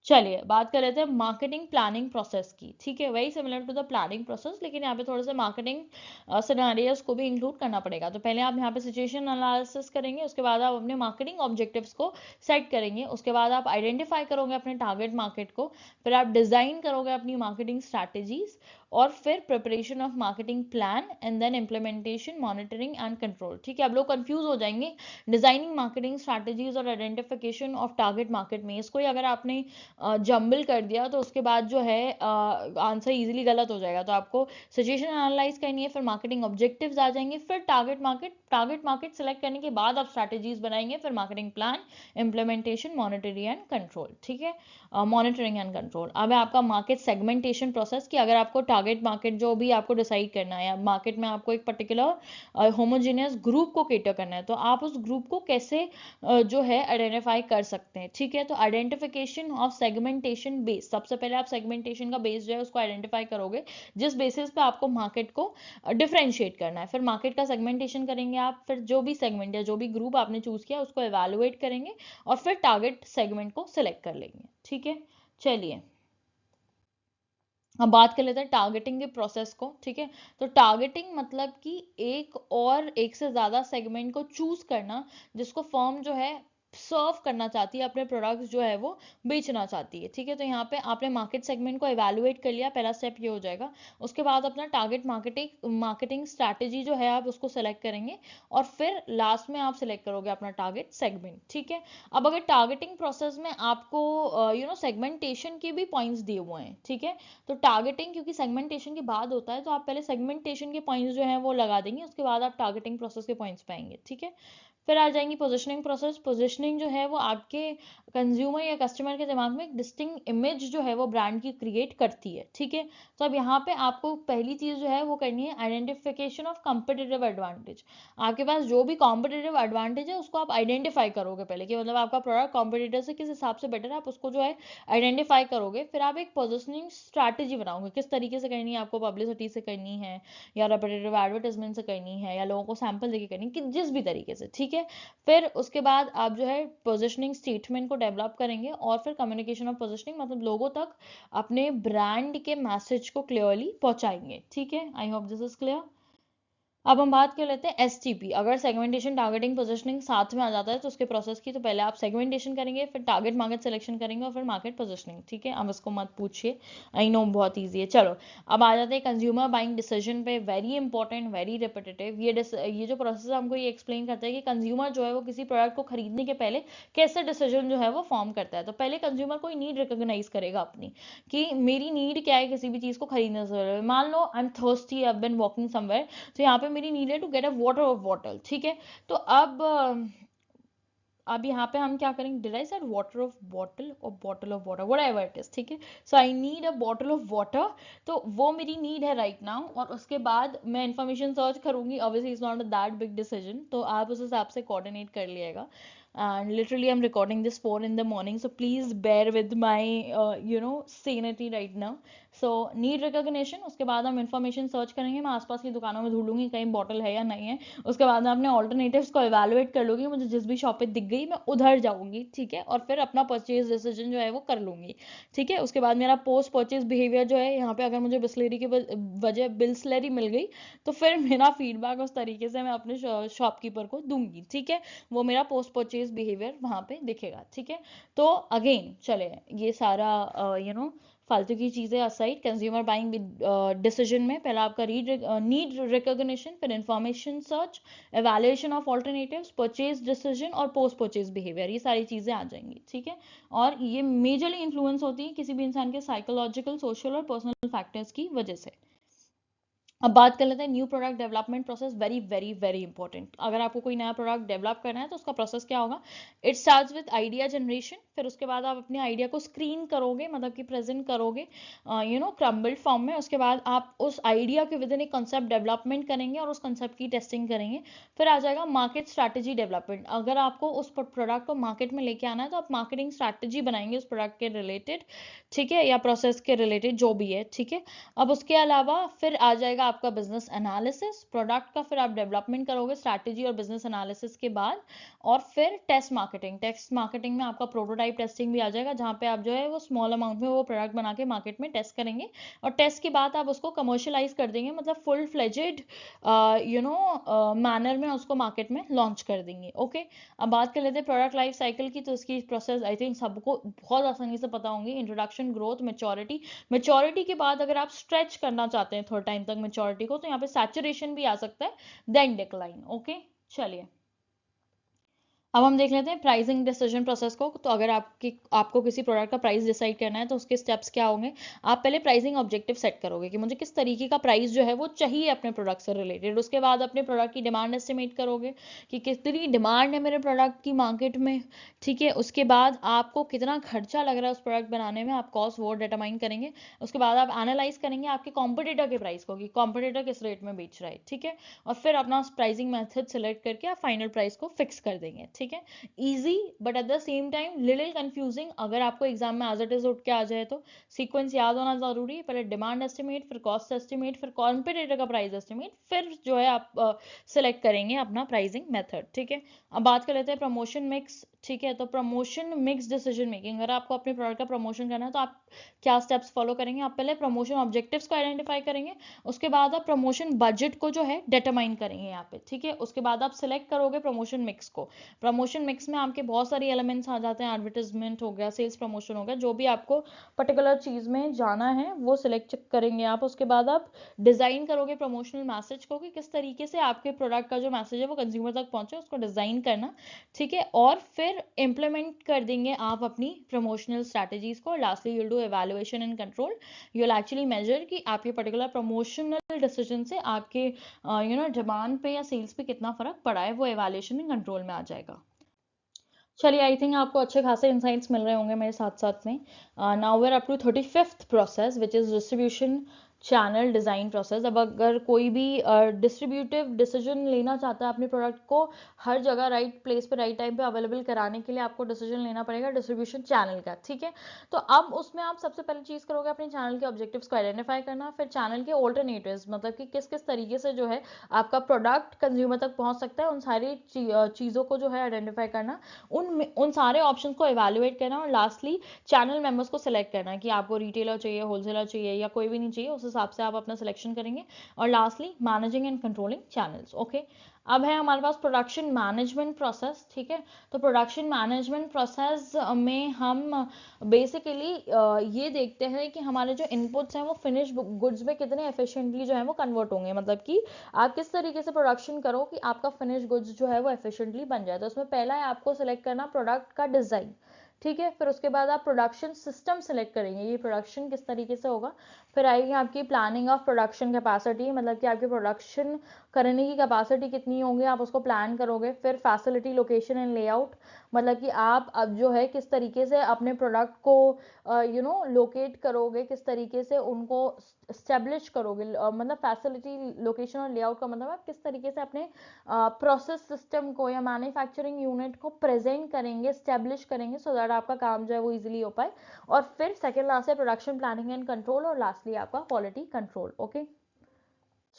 चलिए बात कर लेते हैं मार्केटिंग प्लानिंग प्रोसेस की। ठीक है, very similar to the planning process, लेकिन यहाँ पे थोड़े से मार्केटिंग सिनेरियोज को भी इंक्लूड करना पड़ेगा। तो पहले आप यहाँ पे सिचुएशन एनालिसिस करेंगे, उसके बाद आप अपने मार्केटिंग ऑब्जेक्टिव्स को सेट करेंगे, उसके बाद आप आइडेंटिफाई करोगे अपने टारगेट मार्केट को, फिर आप डिजाइन करोगे अपनी मार्केटिंग स्ट्रैटेजीज, और फिर preparation of marketing plan and then implementation, monitoring and control. ठीक है, अब लोग कंफ्यूज हो जाएंगे डिजाइनिंग मार्केटिंग स्ट्रैटेजीज और आइडेंटिफिकेशन ऑफ टारगेट मार्केट में। इसको ही अगर आपने जम्बल कर दिया तो उसके बाद जो है आंसर इजीली गलत हो जाएगा। तो आपको सिचुएशन एनालाइज करनी है, फिर मार्केटिंग ऑब्जेक्टिव्स आ जाएंगे, फिर टारगेट मार्केट सेलेक्ट करने के बाद आप स्ट्रैटेजीज बनाएंगे, फिर marketing plan, implementation, monitoring and control. ठीक है, मॉनिटरिंग एंड कंट्रोल। अब है आपका मार्केट सेगमेंटेशन प्रोसेस कि अगर आपको टारगेट मार्केट जो भी आपको डिसाइड करना है, या मार्केट में आपको एक पर्टिकुलर होमोजेनियस ग्रुप को केटर करना है, तो आप उस ग्रुप को कैसे जो है आइडेंटिफाई कर सकते हैं। ठीक है, तो आइडेंटिफिकेशन ऑफ सेगमेंटेशन बेस, सबसे पहले आप सेगमेंटेशन का बेस जो है उसको आइडेंटिफाई करोगे, जिस बेसिस पे आपको मार्केट को डिफरेंशिएट करना है। फिर मार्केट का सेगमेंटेशन करेंगे आप, फिर जो भी सेगमेंट या जो भी ग्रुप आपने चूज किया उसको एवेलुएट करेंगे, और फिर टारगेट सेगमेंट को सिलेक्ट कर लेंगे। ठीक है, चलिए अब बात कर लेते हैं टारगेटिंग के प्रोसेस को। ठीक है, तो टारगेटिंग मतलब कि एक से ज्यादा सेगमेंट को चूज करना जिसको फर्म जो है सर्व करना चाहती है, अपने प्रोडक्ट्स जो है वो बेचना चाहती है। ठीक है, तो यहाँ पे आपने मार्केट सेगमेंट को एवेलुएट कर लिया, पहला स्टेप ये हो जाएगा। उसके बाद अपना टारगेट मार्केटिंग स्ट्रैटेजी जो है आप उसको सेलेक्ट करेंगे, और फिर लास्ट में आप सेलेक्ट करोगे अपना टारगेट सेगमेंट। ठीक है, अब अगर टारगेटिंग प्रोसेस में आपको सेगमेंटेशन के भी पॉइंट्स दिए हुए हैं। ठीक है, तो टारगेटिंग क्योंकि सेगमेंटेशन के बाद होता है, तो आप पहले सेगमेंटेशन के पॉइंट्स जो हैं वो लगा देंगे, उसके बाद आप टारगेटिंग प्रोसेस के पॉइंट्स पाएंगे। ठीक है, फिर आ जाएंगी पोजिशनिंग प्रोसेस। पोजिशनिंग जो है वो आपके कंज्यूमर या कस्टमर के दिमाग में एक डिस्टिंक्ट इमेज जो है वो ब्रांड की क्रिएट करती है। ठीक है, तो अब यहाँ पे आपको पहली चीज जो है वो करनी है आइडेंटिफिकेशन ऑफ कंपिटिटिव एडवांटेज। आपके पास जो भी कॉम्पिटिटिव एडवांटेज है उसको आप आइडेंटिफाई करोगे पहले, कि मतलब आपका प्रोडक्ट कॉम्पिटिटर से किस हिसाब से बेटर है, आप उसको जो है आइडेंटिफाई करोगे। फिर आप एक पोजिशनिंग स्ट्रैटेजी बनाओगे, किस तरीके से करनी है, आपको पब्लिसिटी से करनी है, या रेपिटेटिव एडवर्टाइजमेंट से करनी है, या लोगों को सैंपल देके करनी है, कि जिस भी तरीके से। ठीक है, फिर उसके बाद आप जो है पोजिशनिंग स्टेटमेंट को डेवलप करेंगे, और फिर कम्युनिकेशन ऑफ पोजिशनिंग मतलब लोगों तक अपने ब्रांड के मैसेज को क्लियरली पहुंचाएंगे। ठीक है, I hope this is clear. अब हम बात कर लेते हैं एसटीपी। अगर सेगमेंटेशन, टारगेटिंग, पोजिशनिंग साथ में आ जाता है तो उसके प्रोसेस की, तो पहले आप सेगमेंटेशन करेंगे, फिर टारगेट मार्केट सिलेक्शन करेंगे, और फिर मार्केट पोजिशनिंग। ठीक है, अब इसको मत पूछिए, आई नो बहुत ईजी है। चलो अब आ जाते हैं कंज्यूमर बाइंग डिसीजन पे। Very important, very repetitive. ये जो प्रोसेस हमको ये एक्सप्लेन करता है कि कंज्यूमर जो है वो किसी प्रोडक्ट को खरीदने के पहले कैसे डिसीजन जो है वो फॉर्म करता है। तो पहले कंज्यूमर कोई नीड रिकोगनाइज करेगा अपनी, कि मेरी नीड क्या है किसी भी चीज को खरीदने से। मान लो I am thirsty, I have been walking somewhere, तो यहाँ पे मेरी नीड है to get a water of bottle. ठीक है, तो अब यहाँ पे हम क्या करेंगे, did I said water of bottle of water, whatever it is. ठीक है, so I need a bottle of water, तो वो मेरी नीड है राइट नाउ। और उसके बाद मैं इन्फॉर्मेशन सर्च करूंगी, obviously it's not a that big decision, तो आप उस हिसाब से कोऑर्डिनेट कर लिएगा। And literally I'm recording this 4 in the morning, so please bear with my sanity right now. So need recognition, उसके बाद हम information सर्च करेंगे, मैं आसपास की दुकानों में ढूंढूंगी कहीं बॉटल है या नहीं है। उसके बाद मैं अपने ऑल्टरनेटिव्स को एवेलुएट कर लूंगी, मुझे जिस भी शॉप पे दिख गई मैं उधर जाऊंगी। ठीक है, और फिर अपना परचेज डिसीजन जो है वो कर लूंगी। ठीक है, उसके बाद मेरा पोस्ट परचेज बिहेवियर जो है, यहाँ पे अगर मुझे बिस्लरी की वजह बिल्सलरी मिल गई, तो फिर मेरा फीडबैक उस तरीके से मैं अपने शॉपकीपर को दूंगी। ठीक है, वो मेरा पोस्ट परचेज बिहेवियर वहां पे दिखेगा। ठीक है, तो अगेन चले, ये सारा फालतू की चीजें असाइड, कंज्यूमर बाइंग डिसीजन में पहला आपका नीड रिकॉग्निशन, फिर information search, evaluation of alternatives, purchase decision और पोस्ट परचेज बिहेवियर, ये सारी चीजें आ जाएंगी। ठीक है, और ये मेजरली इन्फ्लुएंस होती है किसी भी इंसान के साइकोलॉजिकल, सोशल और पर्सनल फैक्टर्स की वजह से। अब बात कर लेते हैं new product development process, very very very important. अगर आपको कोई नया प्रोडक्ट डेवलप करना है तो उसका प्रोसेस क्या होगा? It starts with idea generation, फिर उसके बाद आप अपने आइडिया को स्क्रीन करोगे, मतलब कि प्रेजेंट करोगे क्रम्बल्ड फॉर्म में। उसके बाद आप उस आइडिया के विद इन एक कंसेप्ट डेवलपमेंट करेंगे और उस कंसेप्ट की टेस्टिंग करेंगे। फिर आ जाएगा मार्केट स्ट्रैटेजी डेवलपमेंट। अगर आपको उस प्रोडक्ट को मार्केट में लेके आना है तो आप मार्केटिंग स्ट्रैटेजी बनाएंगे उस प्रोडक्ट के रिलेटेड, ठीक है, या प्रोसेस के रिलेटेड जो भी है, ठीक है। अब उसके अलावा फिर आ जाएगा आपका बिजनेस एनालिसिस, प्रोडक्ट का फिर आप डेवलपमेंट करोगे स्ट्रैटेजी और बिजनेस एनालिसिस के बाद। और फिर टेस्ट मार्केटिंग, टेस्ट मार्केटिंग में आपका प्रोटोटाइप टेस्टिंग भी आ जाएगा, जहाँ पे आप जो है वो स्मॉल अमाउंट में वो प्रोडक्ट बना के मार्केट में टेस्ट करेंगे, और टेस्ट के बाद आप उसको कमर्शियलाइज कर देंगे, मतलब फुल फ्लेजेड मैनर में उसको मार्केट में लॉन्च कर देंगे। ओके, अब बात कर लेते हैं प्रोडक्ट लाइफ साइकिल की। तो इसकी प्रोसेस आई थिंक सबको बहुत आसानी से पता होंगी। Introduction, growth, maturity. मेच्योरिटी के बाद अगर आप स्ट्रेच करना चाहते हैं थोड़ा टाइम तक मेच्योरिटी को, तो यहाँ पे सैचुरेशन भी आ सकता है, देन डिक्लाइन। ओके, चलिए अब हम देख लेते हैं प्राइसिंग डिसीजन प्रोसेस को। तो अगर आपको किसी प्रोडक्ट का प्राइस डिसाइड करना है तो उसके स्टेप्स क्या होंगे? आप पहले प्राइसिंग ऑब्जेक्टिव सेट करोगे कि मुझे किस तरीके का प्राइस जो है वो चाहिए अपने प्रोडक्ट से रिलेटेड। उसके बाद अपने प्रोडक्ट की डिमांड एस्टिमेट करोगे कि कितनी डिमांड है मेरे प्रोडक्ट की मार्केट में, ठीक है। उसके बाद आपको कितना खर्चा लग रहा है उस प्रोडक्ट बनाने में, आप कॉस्ट वो डिटरमाइन करेंगे। उसके बाद आप एनालाइज करेंगे आपके कॉम्पिटिटर के प्राइस को कि कॉम्पिटिटर किस रेट में बेच रहा है, ठीक है। और फिर अपना प्राइसिंग मेथड सेलेक्ट करके आप फाइनल प्राइस को फिक्स कर देंगे, ठीक है। Easy but at the same time little confusing. अगर आपको एग्जाम में एज इट इज उठ के आ जाए तो सीक्वेंस याद होना जरूरी है। पहले डिमांड एस्टिमेट, फिर कॉस्ट एस्टिमेट, फिर कॉम्पिटिटर का प्राइस एस्टिमेट, फिर जो है आप सिलेक्ट करेंगे अपना प्राइसिंग मेथड, ठीक है। अब बात कर लेते हैं प्रमोशन मिक्स, ठीक है। तो प्रमोशन मिक्स डिसीजन मेकिंग, अगर आपको अपने प्रोडक्ट का प्रमोशन करना है तो आप क्या स्टेप्स फॉलो करेंगे? आप पहले प्रमोशन ऑब्जेक्टिव्स को आइडेंटिफाई करेंगे, उसके बाद आप प्रमोशन बजट को जो है डिटरमाइन करेंगे यहाँ पे, ठीक है। उसके बाद आप सिलेक्ट करोगे प्रमोशन मिक्स को। प्रमोशन मिक्स में आपके बहुत सारे एलिमेंट्स आ जाते हैं, एडवर्टाइजमेंट हो गया, सेल्स प्रमोशन हो गया, जो भी आपको पर्टिकुलर चीज में जाना है वो सिलेक्ट करेंगे आप। उसके बाद आप डिजाइन करोगे प्रमोशनल मैसेज को कि किस तरीके से आपके प्रोडक्ट का जो मैसेज है वो कंज्यूमर तक पहुंचे, उसको डिजाइन करना, ठीक है। और फिर इम्प्लीमेंट कर देंगे आप अपनी प्रमोशनल स्ट्रैटेजीज को। Lastly you'll do evaluation and control, you'll actually measure कि आपके पर्टिकुलर प्रमोशनल डिसीजन से आपके डिमांड पे या सेल्स पे कितना फर्क पड़ा है, वो एवेल्युएशन एंड कंट्रोल में आ जाएगा। चलिए, आई थिंक आपको अच्छे खासे इंसाइट्स मिल रहे होंगे मेरे साथ साथ में। Now we are up to 35th process which is distribution channel design process. अब अगर कोई भी डिस्ट्रीब्यूटिव डिसीजन लेना चाहता है अपने प्रोडक्ट को हर जगह राइट प्लेस पे राइट टाइम पे अवेलेबल कराने के लिए, आपको डिसीजन लेना पड़ेगा डिस्ट्रीब्यूशन चैनल का, ठीक है। तो अब उसमें आप सबसे पहले चीज़ करोगे अपने चैनल के ऑब्जेक्टिव्स को आइडेंटिफाई करना, फिर चैनल के ऑल्टरनेटिव्स, मतलब कि किस किस तरीके से जो है आपका प्रोडक्ट कंज्यूमर तक पहुंच सकता है, उन सारी चीज़ों को जो है आइडेंटिफाई करना, उन सारे ऑप्शंस को इवैल्यूएट करना, और लास्टली चैनल मेंबर्स को सिलेक्ट करना कि आपको रिटेलर चाहिए, होलसेलर चाहिए, या कोई भी नहीं चाहिए, उस हिसाब से आप अपना सिलेक्शन करेंगे। और lastly managing and controlling channels. Okay, अब है हमारे पास प्रोडक्शन मैनेजमेंट प्रोसेस, ठीक है। तो प्रोडक्शन मैनेजमेंट प्रोसेस में हम बेसिकली ये देखते हैं कि हमारे जो इनपुट्स हैं वो फिनिश गुड्स में कितने एफिशिएंटली जो है वो कन्वर्ट होंगे, मतलब कि आप किस तरीके से प्रोडक्शन करो कि आपका फिनिश गुड्स जो है वो एफिशिएंटली बन जाए। तो उसमें पहला है आपको सिलेक्ट करना प्रोडक्ट का डिजाइन, ठीक है। फिर उसके बाद आप प्रोडक्शन सिस्टम सेलेक्ट करेंगे, ये प्रोडक्शन किस तरीके से होगा। फिर आएगी आपकी प्लानिंग ऑफ प्रोडक्शन कैपेसिटी, मतलब कि आपके प्रोडक्शन करने की कैपेसिटी कितनी होगी, आप उसको प्लान करोगे। फिर फैसिलिटी, लोकेशन एंड लेआउट, मतलब कि आप अब जो है किस तरीके से अपने प्रोडक्ट को लोकेट करोगे, किस तरीके से उनको स्टेब्लिश करोगे, मतलब फैसिलिटी, लोकेशन और लेआउट का मतलब आप किस तरीके से अपने प्रोसेस सिस्टम को या मैन्युफैक्चरिंग यूनिट को प्रेजेंट करेंगे, स्टेब्लिश करेंगे, सो दैट आपका काम जो है वो इजीली हो पाए। और फिर सेकेंड लास्ट है प्रोडक्शन प्लानिंग एंड कंट्रोल, और लास्टली आपका क्वालिटी कंट्रोल। ओके,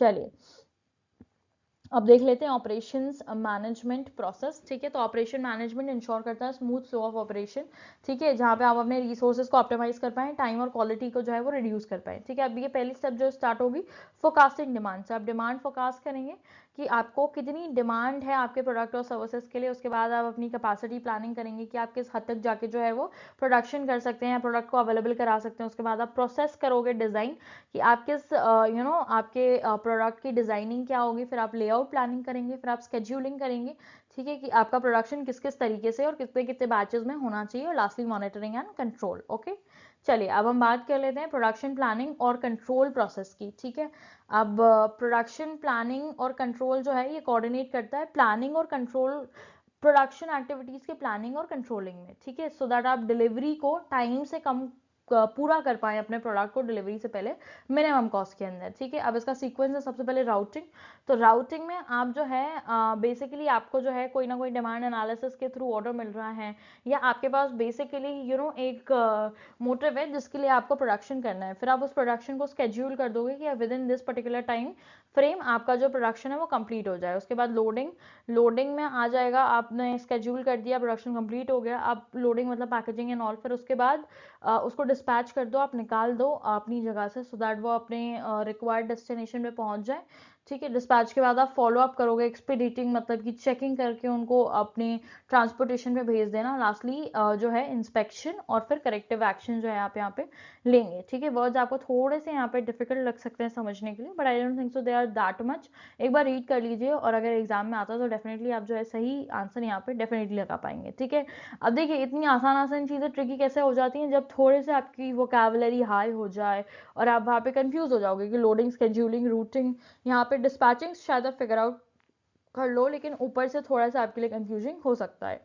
चलिए अब देख लेते हैं ऑपरेशंस मैनेजमेंट प्रोसेस, ठीक है। तो ऑपरेशन मैनेजमेंट इंश्योर करता है स्मूथ फ्लो ऑफ ऑपरेशन, ठीक है, जहाँ पे आप अपने रिसोर्सेज को ऑप्टिमाइज कर पाएं, टाइम और क्वालिटी को जो है वो रिड्यूस कर पाएं, ठीक है। अब ये पहली स्टेप जो स्टार्ट होगी फोरकास्टिंग डिमांड से। आप डिमांड फोरकास्ट करेंगे कि आपको कितनी डिमांड है आपके प्रोडक्ट और सर्विसेज के लिए। उसके बाद आप अपनी कैपेसिटी प्लानिंग करेंगे कि आप किस हद तक जाके जो है वो प्रोडक्शन कर सकते हैं, प्रोडक्ट को अवेलेबल करा सकते हैं। उसके बाद आप प्रोसेस करोगे डिजाइन कि आप किस आपके प्रोडक्ट की डिजाइनिंग क्या होगी। फिर आप लेआउट प्लानिंग करेंगे, फिर आप स्केड्यूलिंग करेंगे, ठीक है, कि आपका प्रोडक्शन किस किस तरीके से और कितने कितने बैचेस में होना चाहिए, और lastly monitoring and control. Okay, चलिए अब हम बात कर लेते हैं प्रोडक्शन प्लानिंग और कंट्रोल प्रोसेस की। ठीक है, अब प्रोडक्शन प्लानिंग और कंट्रोल जो है ये कोऑर्डिनेट करता है प्लानिंग और कंट्रोल, प्रोडक्शन एक्टिविटीज के प्लानिंग और कंट्रोलिंग में। ठीक है, सो दैट आप डिलीवरी को टाइम से कम पूरा कर पाए अपने प्रोडक्ट को डिलीवरी से पहले मिनिमम कॉस्ट के अंदर। ठीक है, अब इसका सीक्वेंस है सबसे पहले राउटिंग। तो राउटिंग में आप जो है बेसिकली आपको जो है कोई ना कोई डिमांड एनालिसिस के थ्रू ऑर्डर मिल रहा है, या आपके पास बेसिकली एक मोटिव है जिसके लिए आपको प्रोडक्शन करना है, फिर आप उस प्रोडक्शन को स्केड्यूल कर दोगे कि with in this particular time frame आपका जो प्रोडक्शन है वो कंप्लीट हो जाए। उसके बाद लोडिंग, लोडिंग में आ जाएगा, आपने स्केड्यूल कर दिया, प्रोडक्शन कंप्लीट हो गया, अब लोडिंग मतलब पैकेजिंग एंड ऑल, फिर उसके बाद उसको डिस्पैच कर दो, आप निकाल दो अपनी जगह से सो दैट वो अपने रिक्वायर्ड डेस्टिनेशन पे पहुंच जाए। ठीक है, डिस्पैच के बाद आप फॉलो अप करोगे, एक्सपीडिटिंग मतलब कि चेकिंग करके उनको अपने ट्रांसपोर्टेशन पे भेज देना। लास्टली जो है इंस्पेक्शन और फिर करेक्टिव एक्शन जो है आप यहाँ पे लेंगे। ठीक है, वर्ड्स आपको थोड़े से यहाँ पे डिफिकल्ट लग सकते हैं समझने के लिए, but I don't think so they are that much. एक बार रीड कर लीजिए और अगर एग्जाम में आता है तो डेफिनेटली आप जो है सही आंसर यहाँ पे डेफिनेटली लगा पाएंगे। ठीक है, अब देखिए इतनी आसान आसान चीज़ें ट्रिकी कैसे हो जाती हैं जब थोड़े से आपकी वोकैबुलरी हाई हो जाए और आप वहाँ पे कंफ्यूज हो जाओगे कि लोडिंग, स्केड्यूलिंग, रूटिंग, यहाँ पे डिस्पैचिंग शायद आप फिगर आउट कर लो, लेकिन ऊपर से थोड़ा सा आपके लिए कंफ्यूजिंग हो सकता है।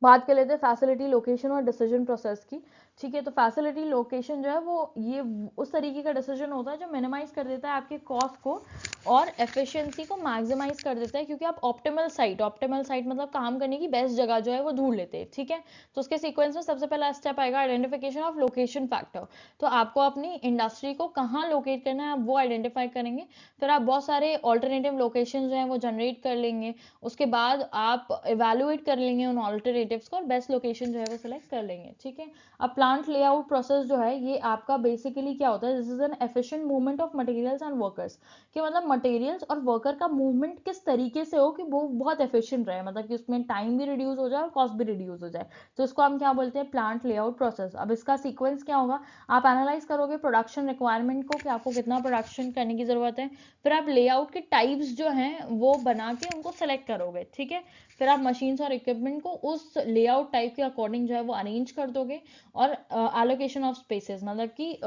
बात कर लेते हैं फैसिलिटी लोकेशन और डिसीजन प्रोसेस की। ठीक है, तो फैसिलिटी लोकेशन जो है वो ये उस तरीके का डिसीजन होता है जो मिनिमाइज कर देता है आपके कॉस्ट को और एफिशिएंसी को मैक्सिमाइज कर देता है, क्योंकि आप ऑप्टिमल साइट मतलब काम करने की बेस्ट जगह जो है वो ढूंढ लेते हैं। ठीक है, तो उसके सीक्वेंस में सबसे पहला स्टेप आएगा आइडेंटिफिकेशन ऑफ लोकेशन फैक्टर। तो आपको अपनी इंडस्ट्री को कहाँ लोकेट करना है आप वो आइडेंटिफाई करेंगे, फिर आप बहुत सारे ऑल्टरनेटिव लोकेशन जो है वो जनरेट कर लेंगे, उसके बाद आप इवेलुएट कर लेंगे उन ऑल्टरनेटिव्स को और बेस्ट लोकेशन जो है वो सिलेक्ट कर लेंगे। ठीक है, अब प्लांट लेआउट प्रोसेस जो है ये आपका बेसिकली क्या होता है, this is an efficient movement of materials and workers, कि मतलब मटेरियल्स और वर्कर का मूवमेंट किस तरीके से हो कि वो बहुत एफिशिएंट रहे, मतलब कि उसमें टाइम भी रिड्यूस हो जाए और कॉस्ट भी रिड्यूस हो जाए। तो इसको हम क्या बोलते हैं, प्लांट लेआउट प्रोसेस। अब इसका सीक्वेंस क्या होगा, आप एनालाइज करोगे प्रोडक्शन रिक्वायरमेंट को कि आपको कितना प्रोडक्शन करने की जरूरत है, फिर आप लेआउट के टाइप्स जो हैं वो बना के उनको सेलेक्ट करोगे। ठीक है, फिर आप मशीन्स और इक्विपमेंट को उस लेआउट टाइप के अकॉर्डिंग जो है वो अरेंज कर दोगे, और एलोकेशन ऑफ स्पेसेस मतलब कि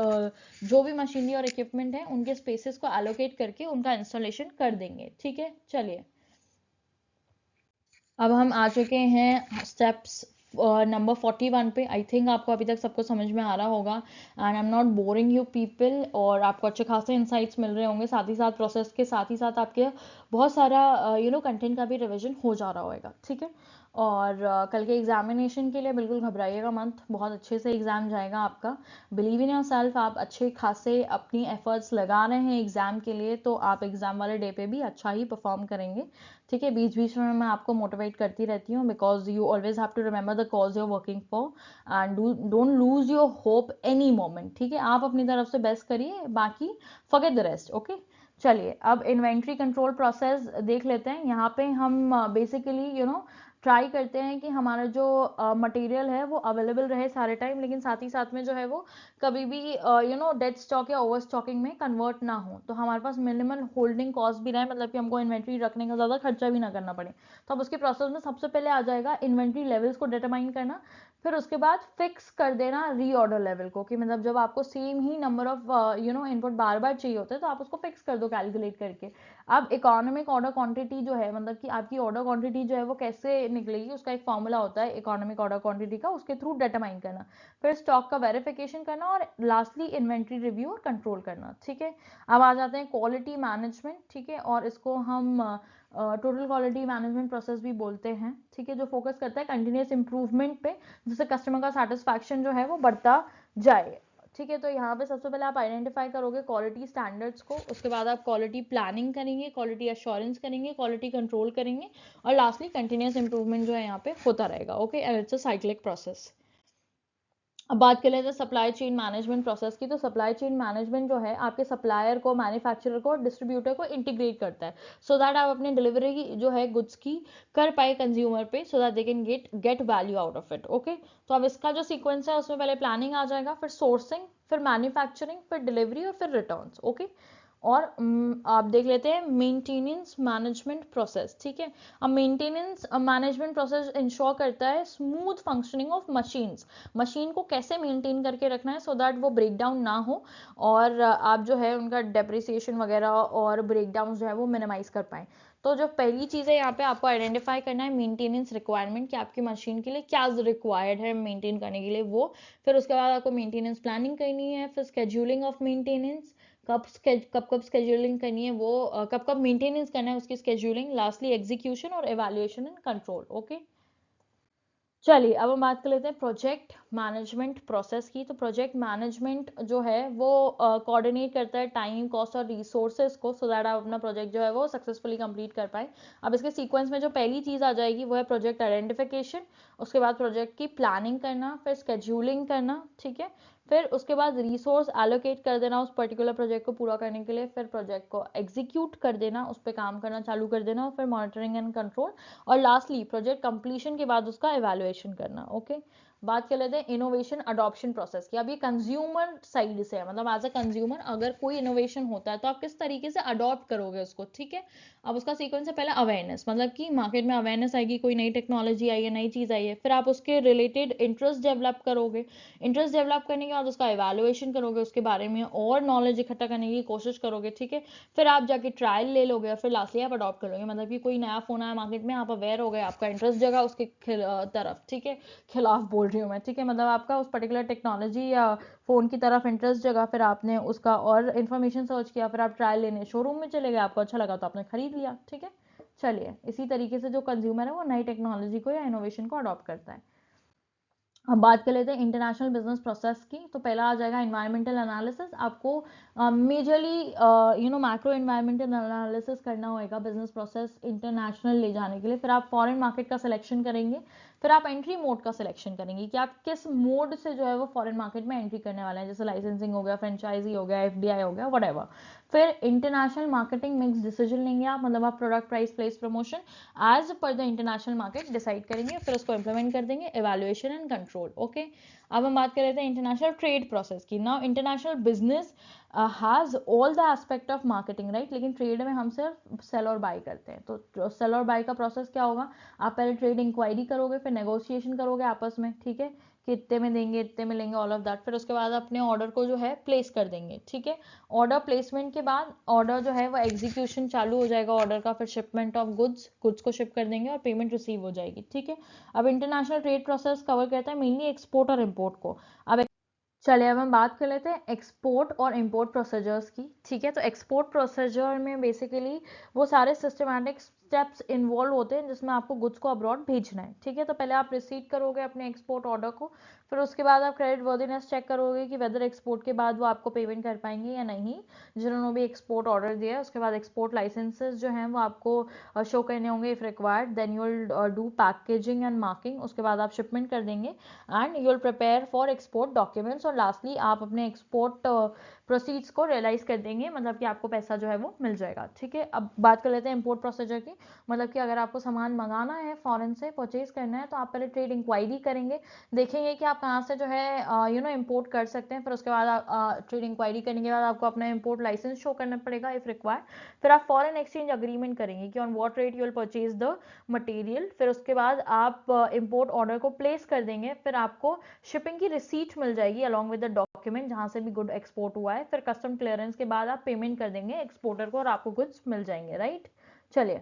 जो भी मशीनरी और इक्विपमेंट है उनके स्पेसेस को एलोकेट करके उनका इंस्टॉलेशन कर देंगे। ठीक है, चलिए अब हम आ चुके हैं स्टेप्स नंबर 41 पे। आई थिंक आपको अभी तक सबको समझ में आ रहा होगा and I am not boring you people, और आपको अच्छे खासे इंसाइट्स मिल रहे होंगे, साथ ही साथ प्रोसेस के साथ ही साथ आपके बहुत सारा कंटेंट का भी रिवीजन हो जा रहा होगा। ठीक है, और कल के एग्जामिनेशन के लिए बिल्कुल घबराइएगा मत, बहुत अच्छे से एग्जाम जाएगा आपका। बिलीव इन योर सेल्फ, आप अच्छे खासे अपनी एफर्ट्स लगा रहे हैं एग्जाम के लिए तो आप एग्जाम वाले डे पे भी अच्छा ही परफॉर्म करेंगे। ठीक है, बीच बीच में मैं आपको मोटिवेट करती रहती हूँ, because you always have to remember the cause you are working for and don't lose your hope any moment. ठीक है, आप अपनी तरफ से बेस्ट करिए, बाकी फॉरगेट द रेस्ट। ओके, चलिए अब इन्वेंट्री कंट्रोल प्रोसेस देख लेते हैं। यहाँ पे हम बेसिकली ट्राई करते हैं कि हमारा जो मटेरियल है वो अवेलेबल रहे सारे टाइम, लेकिन साथ ही साथ में जो है वो कभी भी डेड स्टॉक या ओवर स्टॉकिंग में कन्वर्ट ना हो, तो हमारे पास मिनिमल होल्डिंग कॉस्ट भी रहे, मतलब कि हमको इन्वेंट्री रखने का ज़्यादा खर्चा भी ना करना पड़े। तो अब उसके प्रोसेस में सबसे पहले आ जाएगा इन्वेंट्री लेवल्स को डिटरमाइन करना, फिर उसके बाद फिक्स कर देना रीऑर्डर लेवल को, कि मतलब जब आपको सेम ही नंबर ऑफ इनपुट बार बार चाहिए होते हैं तो आप उसको फिक्स कर दो कैलकुलेट करके। अब इकोनॉमिक ऑर्डर क्वांटिटी जो है, मतलब कि आपकी ऑर्डर क्वांटिटी जो है वो कैसे निकलेगी, उसका एक फॉर्मूला होता है इकोनॉमिक ऑर्डर क्वांटिटी का, उसके थ्रू डिटरमाइन करना, फिर स्टॉक का वेरिफिकेशन करना और लास्टली इन्वेंट्री रिव्यू और कंट्रोल करना। ठीक है, अब आ जाते हैं क्वालिटी मैनेजमेंट। ठीक है, और इसको हम टोटल क्वालिटी मैनेजमेंट प्रोसेस भी बोलते हैं। ठीक है, जो फोकस करता है कंटिन्यूस इंप्रूवमेंट पे, जिससे कस्टमर का सेटिस्फैक्शन जो है वो बढ़ता जाए। ठीक है, तो यहाँ पे सबसे पहले आप आइडेंटिफाई करोगे क्वालिटी स्टैंडर्ड्स को, उसके बाद आप क्वालिटी प्लानिंग करेंगे, क्वालिटी अश्योरेंस करेंगे, क्वालिटी कंट्रोल करेंगे, और लास्टली कंटिन्यूस इंप्रूवमेंट जो है यहाँ पे होता रहेगा। Okay, it's a cyclic process. अब बात कर लेते हैं सप्लाई चेन मैनेजमेंट प्रोसेस की। तो सप्लाई चेन मैनेजमेंट जो है आपके सप्लायर को, मैन्युफैक्चरर को और डिस्ट्रीब्यूटर को इंटीग्रेट करता है, सो दैट आप अपने डिलीवरी की जो है गुड्स की कर पाए कंज्यूमर पे, सो that they can get value out of it. Okay, तो अब इसका जो सीक्वेंस है उसमें पहले प्लानिंग आ जाएगा, फिर सोर्सिंग, फिर मैन्युफैक्चरिंग, फिर डिलीवरी और फिर रिटर्न्स। ओके, और आप देख लेते हैं मेंटेनेंस मैनेजमेंट प्रोसेस, ठीक है। अब मेंटेनेंस मैनेजमेंट प्रोसेस इंश्योर करता है smooth functioning of machines, machine को कैसे मेंटेन करके रखना है सो दैट वो ब्रेक डाउन ना हो, और आप जो है उनका डेप्रिसिएशन वगैरह और ब्रेक डाउन जो है वो मिनिमाइज कर पाएँ। तो जो पहली चीज़ है यहाँ पे आपको आइडेंटिफाई करना है मेंटेनेंस रिक्वायरमेंट, कि आपकी मशीन के लिए क्या रिक्वायर्ड है मेंटेन करने के लिए वो। फिर उसके बाद आपको मेंटेनेंस प्लानिंग करनी है, फिर स्केड्यूलिंग ऑफ मेंटेनेंस, कब स्केड्यूलिंग करनी है वो, कब कब मेंटेनेंस करना है उसकी स्केड्यूलिंग, लास्टली एग्जीक्यूशन और एवेल्युएशन एंड कंट्रोल। ओके, चलिए अब हम बात कर लेते हैं प्रोजेक्ट मैनेजमेंट प्रोसेस की। तो प्रोजेक्ट मैनेजमेंट जो है वो कोऑर्डिनेट करता है टाइम, कॉस्ट और रिसोर्सेज को, सो दैट आप अपना प्रोजेक्ट जो है वो सक्सेसफुली कंप्लीट कर पाए। अब इसके सीक्वेंस में जो पहली चीज़ आ जाएगी वो है प्रोजेक्ट आइडेंटिफिकेशन, उसके बाद प्रोजेक्ट की प्लानिंग करना, फिर स्केड्यूलिंग करना, ठीक है। फिर उसके बाद रिसोर्स एलोकेट कर देना उस पर्टिकुलर प्रोजेक्ट को पूरा करने के लिए, फिर प्रोजेक्ट को एग्जीक्यूट कर देना, उस पर काम करना चालू कर देना, और फिर मॉनिटरिंग एंड कंट्रोल, और लास्टली प्रोजेक्ट कंप्लीशन के बाद उसका एवेल्युएशन करना। ओके, बात कर लेते हैं इनोवेशन अडॉप्शन प्रोसेस की। अब ये कंज्यूमर साइड से है, मतलब एज अ कंज्यूमर अगर कोई इनोवेशन होता है तो आप किस तरीके से अडॉप्ट करोगे उसको, ठीक है। अब उसका सीक्वेंस है, पहले अवेयरनेस, मतलब कि मार्केट में अवेयरनेस आएगी, कोई नई टेक्नोलॉजी आई है, नई चीज़ आई है, फिर आप उसके रिलेटेड इंटरेस्ट डेवलप करोगे, इंटरेस्ट डेवलप करने के बाद उसका एवेल्युएशन करोगे, उसके बारे में और नॉलेज इकट्ठा करने की कोशिश करोगे, ठीक है। फिर आप जाके ट्रायल ले लोगे और फिर लास्टली आप अडॉप्ट करोगे, मतलब कि कोई नया फोन आया मार्केट में, आप अवेयर हो गए, आपका इंटरेस्ट जगा उसके तरफ, ठीक है, खिलाफ बोल रही हूँ मैं, ठीक है, मतलब आपका उस पर्टिकुलर टेक्नोलॉजी या फोन की तरफ इंटरेस्ट जगा, फिर आपने उसका और इन्फॉर्मेशन सर्च किया, फिर आप ट्रायल लेने शोरूम में चले गए, आपको अच्छा लगा तो आपने खरीद लिया, ठीक है। चलिए, इसी तरीके से जो कंज्यूमर है वो नई टेक्नोलॉजी को या इनोवेशन को अडॉप्ट करता है। अब बात कर लेते हैं इंटरनेशनल बिजनेस प्रोसेस की। तो पहला आ जाएगा इन्वायरमेंटल एनालिसिस। आपको मेजरली मैक्रो इन्वायरमेंटल एनालिसिस करना होगा बिजनेस प्रोसेस इंटरनेशनल ले जाने के लिए। फिर आप फॉरेन मार्केट का सिलेक्शन करेंगे, फिर आप एंट्री मोड का सिलेक्शन करेंगे कि आप किस मोड से जो है वो फॉरेन मार्केट में एंट्री करने वाले हैं, जैसे लाइसेंसिंग हो गया, फ्रेंचाइजी हो गया, एफडीआई हो गया, व्हाटएवर। फिर इंटरनेशनल मार्केटिंग मिक्स डिसीजन लेंगे आप, मतलब आप product price place promotion as per the international market decide करेंगे, फिर उसको इंप्लीमेंट कर देंगे, एवेल्युएशन एंड कंट्रोल। ओके, अब हम बात कर लेते हैं इंटरनेशनल ट्रेड प्रोसेस की। Now international business has all the aspect of marketing, right, लेकिन ट्रेड में हम सिर्फ सेल और बाय करते हैं। तो सेल और बाय का प्रोसेस क्या होगा, आप पहले ट्रेड इंक्वायरी करोगे, फिर नेगोशिएशन करोगे आपस में, ठीक है, कि इतने में देंगे, इतने में लेंगे, ऑल ऑफ दैट। फिर उसके बाद अपने ऑर्डर को जो है प्लेस कर देंगे, ठीक है। ऑर्डर प्लेसमेंट के बाद ऑर्डर जो है वो एग्जीक्यूशन चालू हो जाएगा ऑर्डर का, फिर शिपमेंट ऑफ गुड्स को शिप कर देंगे और पेमेंट रिसीव हो जाएगी, ठीक है। अब इंटरनेशनल ट्रेड प्रोसेस कवर करता है मेनली एक्सपोर्ट और इम्पोर्ट को। अब चलिए अब हम बात कर लेते हैं एक्सपोर्ट और इंपोर्ट प्रोसीजर्स की, ठीक है। तो एक्सपोर्ट प्रोसीजर में बेसिकली वो सारे सिस्टमैटिक स्टेप्स इन्वॉल्व होते हैं जिसमें आपको गुड्स को अब्रॉड भेजना है, ठीक है। तो पहले आप रिसीव करोगे अपने एक्सपोर्ट ऑर्डर को, फिर उसके बाद आप क्रेडिट वर्दीनेस चेक करोगे कि वेदर एक्सपोर्ट के बाद वो आपको पेमेंट कर पाएंगे या नहीं, जिन्होंने भी एक्सपोर्ट ऑर्डर दिया है। उसके बाद एक्सपोर्ट लाइसेंसेज जो हैं वो आपको शो करने होंगे if required, then you will do packaging and marking. उसके बाद आप शिपमेंट कर देंगे and you will prepare for export documents, और लास्टली आप अपने एक्सपोर्ट प्रोसीड्स को रियलाइज कर देंगे, मतलब कि आपको पैसा जो है वो मिल जाएगा, ठीक है। अब बात कर लेते हैं इंपोर्ट प्रोसीजर की। मतलब कि अगर आपको सामान मंगाना है फॉरेन से, परचेज करना है, तो आप पहले ट्रेड इंक्वायरी करेंगे, देखेंगे कि आप कहाँ से जो है इंपोर्ट कर सकते हैं। फिर उसके बाद ट्रेड इंक्वायरी करने के बाद आपको अपना इंपोर्ट लाइसेंस शो करना पड़ेगा इफ रिक्वायर्ड। फिर आप फॉरेन एक्सचेंज अग्रीमेंट करेंगे कि on what rate you will purchase the material. फिर उसके बाद आप इंपोर्ट ऑर्डर को प्लेस कर देंगे, फिर आपको शिपिंग की रिसीट मिल जाएगी अलॉन्ग विद द डॉक्यूमेंट जहां से भी गुड एक्सपोर्ट हुआ है। फिर कस्टम क्लियरेंस के बाद आप पेमेंट कर देंगे एक्सपोर्टर को और आपको गुड्स मिल जाएंगे, राइट। चलिए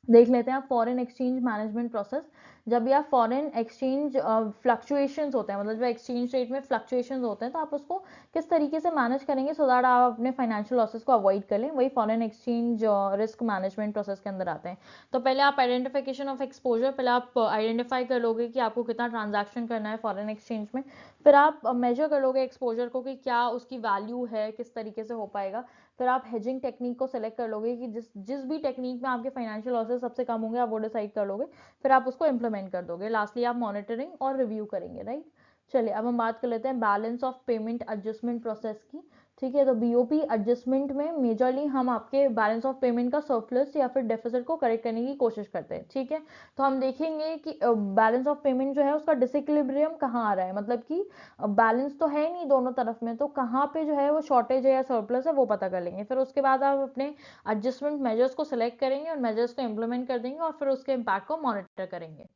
देख लेते हैं आप फॉरेन एक्सचेंज मैनेजमेंट प्रोसेस। जब भी आप फॉरेन एक्सचेंज फ्लक्चुएशंस होते हैं, मतलब जो एक्सचेंज रेट में फ्लक्चुएशंस होते हैं, तो आप उसको किस तरीके से मैनेज करेंगे सो दैट आप अपने फाइनेंशियल लॉसेस को अवॉइड कर लें, वही foreign exchange risk management process के अंदर आते हैं। तो पहले आप आइडेंटिफिकेशन ऑफ एक्सपोजर, पहले आप आइडेंटिफाई कर लोगे कि आपको कितना ट्रांजैक्शन करना है फॉरेन एक्सचेंज में। फिर आप मेजर कर लोगे एक्सपोजर को कि क्या उसकी वैल्यू है, किस तरीके से हो पाएगा। फिर आप हेजिंग टेक्निक को सेलेक्ट कर लोगे कि जिस जिस भी टेक्निक में आपके फाइनेंशियल लॉसेस सबसे कम होंगे आप वो डिसाइड कर लोगे, फिर आप उसको इंप्लीमेंट कर दोगे। लास्टली आप मॉनिटरिंग और रिव्यू करेंगे, राइट। चलिए अब हम बात कर लेते हैं balance of payment adjustment process की। ठीक है। तो बीओपी एडजस्टमेंट में मेजरली हम आपके बैलेंस ऑफ पेमेंट का सरप्लस या फिर डेफिसिट को करेक्ट करने की कोशिश करते हैं। ठीक है। तो हम देखेंगे कि बैलेंस ऑफ पेमेंट जो है उसका डिसइक्विलिब्रियम कहाँ आ रहा है, मतलब कि बैलेंस तो है नहीं दोनों तरफ में, तो कहाँ पे जो है वो शॉर्टेज है या सरप्लस है वो पता कर लेंगे। फिर उसके बाद आप अपने एडजस्टमेंट मेजर्स को सिलेक्ट करेंगे और मेजर्स को इम्प्लीमेंट कर देंगे और फिर उसके इम्पैक्ट को मॉनिटर करेंगे।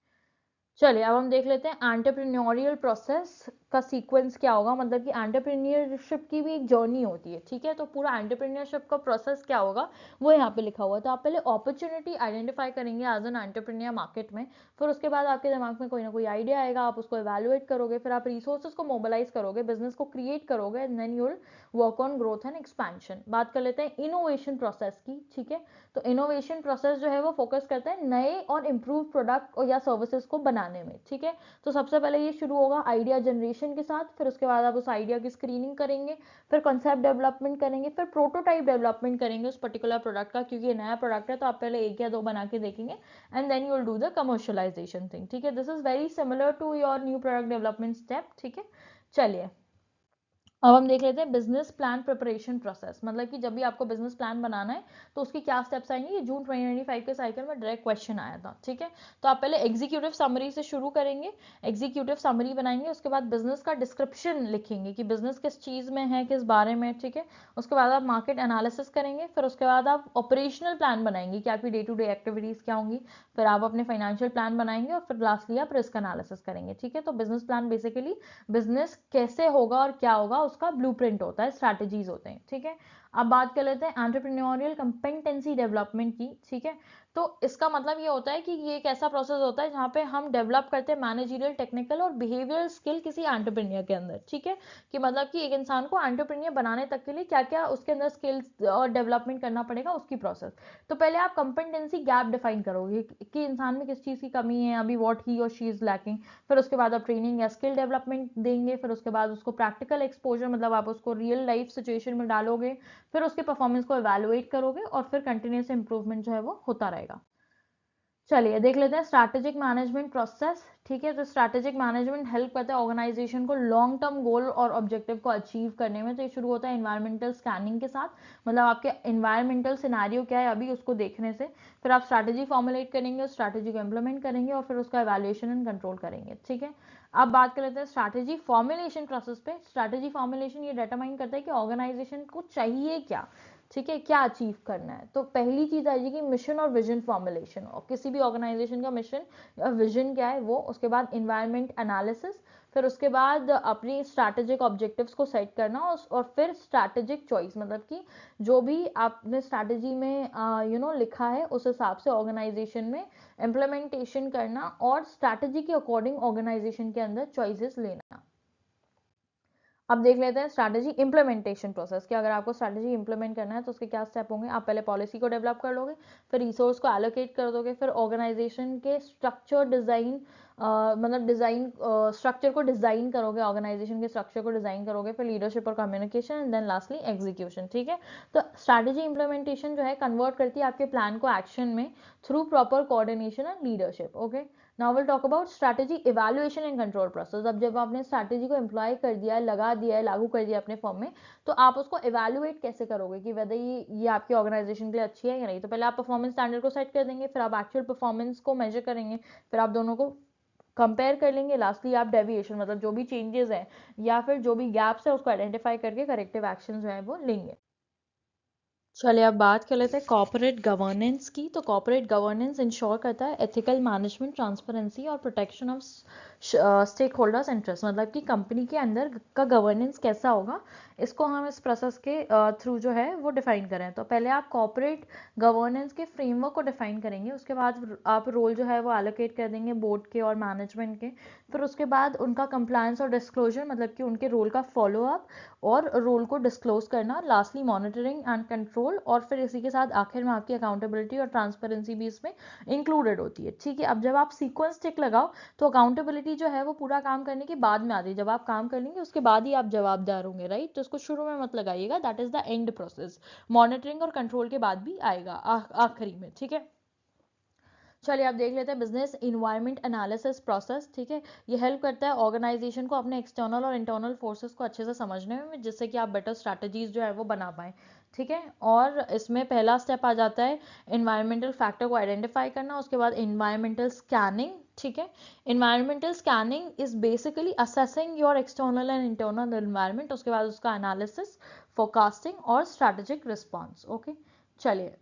चलिए अब हम देख लेते हैं एंटरप्रेन्योरियल प्रोसेस का सीक्वेंस क्या होगा, मतलब कि एंटरप्रेन्योरशिप की भी एक जर्नी होती है। ठीक है। तो पूरा एंटरप्रेन्योरशिप का प्रोसेस क्या होगा वो यहाँ पे लिखा हुआ है। तो आप पहले अपॉर्चुनिटी आइडेंटिफाई करेंगे एज एन एंटरप्रेन्योर मार्केट में, फिर उसके बाद आपके दिमाग में कोई ना कोई आइडिया आएगा, आप उसको एवेलुएट करोगे, फिर आप रिसोर्सेज को मोबिलाइज करोगे, बिजनेस को क्रिएट करोगे, and then you'll work on growth and expansion. बात कर लेते हैं इनोवेशन प्रोसेस की। ठीक है। तो इनोवेशन प्रोसेस जो है वो फोकस करता है नए और इम्प्रूव प्रोडक्ट या सर्विसेज को बनाने में। ठीक है। तो सबसे पहले ये शुरू होगा आइडिया जनरेशन के साथ, फिर उसके बाद आप उस आइडिया की स्क्रीनिंग करेंगे, फिर कॉन्सेप्ट डेवलपमेंट करेंगे, फिर प्रोटोटाइप डेवलपमेंट करेंगे उस पर्टिकुलर प्रोडक्ट का, क्योंकि ये नया प्रोडक्ट है तो आप पहले एक या दो बना के देखेंगे and then you will do the commercialization thing. ठीक है। This is very similar to your new product development step. ठीक है। चलिए अब हम देख लेते हैं बिजनेस प्लान प्रिपरेशन प्रोसेस, मतलब कि जब भी आपको बिजनेस प्लान बनाना है तो उसकी क्या स्टेप्स आएंगे। ये जून 2025 के साइकिल में डायरेक्ट क्वेश्चन आया था। ठीक है। तो आप पहले एग्जीक्यूटिव समरी से शुरू करेंगे, एग्जीक्यूटिव समरी बनाएंगे, उसके बाद बिजनेस का डिस्क्रिप्शन लिखेंगे कि बिजनेस किस चीज़ में है, किस बारे में। ठीक है। उसके बाद आप मार्केट एनालिसिस करेंगे, फिर उसके बाद आप ऑपरेशनल प्लान बनाएंगे कि आपकी डे टू डे एक्टिविटीज़ क्या होंगी, फिर आप अपने फाइनेंशियल प्लान बनाएंगे और फिर लास्टली आप रिस्क एनालिसिस करेंगे। ठीक है। तो बिजनेस प्लान बेसिकली बिजनेस कैसे होगा और क्या होगा उसका ब्लूप्रिंट होता है, स्ट्रैटेजीज होते हैं। ठीक है। अब बात कर लेते हैं एंटरप्रेन्योरियल कंपेटेंसी डेवलपमेंट की। ठीक है। तो इसका मतलब ये होता है कि ये एक ऐसा प्रोसेस होता है जहाँ पे हम डेवलप करते हैं मैनेजरियल, टेक्निकल और बिहेवियरल स्किल किसी एंटरप्रेन्योर के अंदर। ठीक है। कि मतलब कि एक इंसान को एंटरप्रेन्योर बनाने तक के लिए क्या क्या उसके अंदर स्किल्स और डेवलपमेंट करना पड़ेगा उसकी प्रोसेस। तो पहले आप कंपेटेंसी गैप डिफाइन करोगे कि इंसान में किस चीज़ की कमी है अभी, व्हाट ही और शी इज लैकिंग। फिर उसके बाद आप ट्रेनिंग या स्किल डेवलपमेंट देंगे, फिर उसके बाद उसको प्रैक्टिकल एक्सपोजर, मतलब आप उसको रियल लाइफ सिचुएशन में डालोगे, फिर उसके परफॉर्मेंस को एवेलुएट करोगे और फिर कंटिन्यूस इंप्रूवमेंट जो है वो होता रहेगा। चलिए देख लेते हैं स्ट्रैटेजिक मैनेजमेंट प्रोसेस। ठीक है। तो स्ट्रैटेजिक मैनेजमेंट हेल्प करता है ऑर्गेनाइजेशन को लॉन्ग टर्म गोल और ऑब्जेक्टिव को अचीव करने में। तो ये शुरू होता है इन्वायरमेंटल स्कैनिंग के साथ, मतलब आपके इन्वायरमेंटल सिनेरियो क्या है अभी उसको देखने से, फिर आप स्ट्रैटेजी फॉर्मुलेट करेंगे, उस स्ट्रैटेजी को इम्प्लीमेंट करेंगे और फिर उसका एवेल्युएशन एंड कंट्रोल करेंगे। ठीक है। अब बात कर लेते हैं स्ट्रैटेजी फॉर्मुलेशन प्रोसेस पे। स्ट्रैटेजी फॉर्मुलेशन ये डिटरमाइन करता है कि ऑर्गेनाइजेशन को चाहिए क्या। ठीक है। क्या अचीव करना है। तो पहली चीज आ जाएगी मिशन और विजन फॉर्मुलेशन, और किसी भी ऑर्गेनाइजेशन का मिशन या विजन क्या है वो। उसके बाद इन्वायरमेंट एनालिसिस, फिर उसके बाद अपनी स्ट्रैटेजिक ऑब्जेक्टिव्स को सेट करना, और फिर स्ट्रैटेजिक चॉइस, मतलब कि जो भी आपने स्ट्रैटेजी में लिखा है उस हिसाब से ऑर्गेनाइजेशन में इम्प्लीमेंटेशन करना और स्ट्रैटेजी के अकॉर्डिंग ऑर्गेनाइजेशन के अंदर चॉइसेस लेना। अब देख लेते हैं स्ट्रैटेजी इंप्लीमेंटेशन प्रोसेस कि अगर आपको स्ट्रैटेजी इंप्लीमेंट करना है तो उसके क्या स्टेप होंगे। आप पहले पॉलिसी को डेवलप कर लोगे, फिर रिसोर्स को एलोकेट कर दोगे, फिर ऑर्गेनाइजेशन के स्ट्रक्चर डिजाइन, मतलब डिजाइन स्ट्रक्चर को डिजाइन करोगे, ऑर्गेनाइजेशन के स्ट्रक्चर को डिजाइन करोगे, फिर लीडरशिप और communication and then lastly execution. ठीक है। तो स्ट्रैटेजी इंप्लीमेंटेशन जो है कन्वर्ट करती है आपके प्लान को एक्शन में through proper coordination and leadership. Okay. Now will talk about strategy evaluation and control process. अब जब आपने स्ट्रैटेजी को एम्प्लॉय कर दिया है, लगा दिया है, लागू कर दिया अपने फॉर्म में, तो आप उसको इवैल्यूएट कैसे करोगे कि वेदर ये आपकी ऑर्गेनाइजेशन के लिए अच्छी है या नहीं। तो पहले आप परफॉर्मेंस स्टैंडर्ड को सेट कर देंगे, फिर आप एक्चुअल परफॉर्मेंस को मेजर करेंगे, फिर आप दोनों को कंपेयर कर लेंगे, लास्टली आप डेविएशन, मतलब जो भी चेंजेस हैं या फिर जो भी गैप्स है उसको आइडेंटिफाई करके करेक्टिव एक्शन जो है वो लेंगे। चलिए अब बात कर लेते हैं कॉर्पोरेट गवर्नेंस की। तो कॉर्पोरेट गवर्नेंस इंश्योर करता है एथिकल मैनेजमेंट, ट्रांसपेरेंसी और protection of stakeholders interest, मतलब कि कंपनी के अंदर का गवर्नेंस कैसा होगा, इसको हम इस प्रोसेस के थ्रू जो है वो डिफाइन करें। तो पहले आप कॉर्पोरेट गवर्नेंस के फ्रेमवर्क को डिफाइन करेंगे, उसके बाद आप रोल जो है वो एलोकेट कर देंगे बोर्ड के और मैनेजमेंट के, फिर उसके बाद उनका कंप्लायंस और डिस्क्लोजर, मतलब कि उनके रोल का फॉलोअप और रोल को डिस्क्लोज करना, लास्टली मॉनिटरिंग एंड कंट्रोल, और फिर इसी के साथ आखिर में आपकी अकाउंटेबिलिटी और ट्रांसपेरेंसी भी इसमें इंक्लूडेड होती है। ठीक है। अब जब आप सीक्वेंस टिक लगाओ तो अकाउंटेबिलिटी जो है वो पूरा काम करने के बाद में आती है, जब आप काम कर लेंगे उसके बाद ही आप जवाबदार होंगे, राइट। तो इसको शुरू में मत लगाइएगा, that is the end process. Monitoring और कंट्रोल के बाद भी आएगा आखिरी में। ठीक है। चलिए आप देख लेते हैं बिजनेस इन्वायरमेंट एनालिसिस प्रोसेस। ठीक है, ये हेल्प करता है ऑर्गेनाइजेशन को अपने एक्सटर्नल और इंटरनल फोर्सेस को अच्छे से समझने में, जिससे कि आप बेटर स्ट्रैटेजीज जो है वो बना पाएँ। ठीक है, और इसमें पहला स्टेप आ जाता है इन्वायरमेंटल फैक्टर को आइडेंटिफाई करना, उसके बाद इन्वायरमेंटल स्कैनिंग। ठीक है, environmental scanning is basically assessing your external and internal environment, उसके बाद उसका एनालिसिस, फोरकास्टिंग और स्ट्रैटेजिक रिस्पॉन्स। ओके, चलिए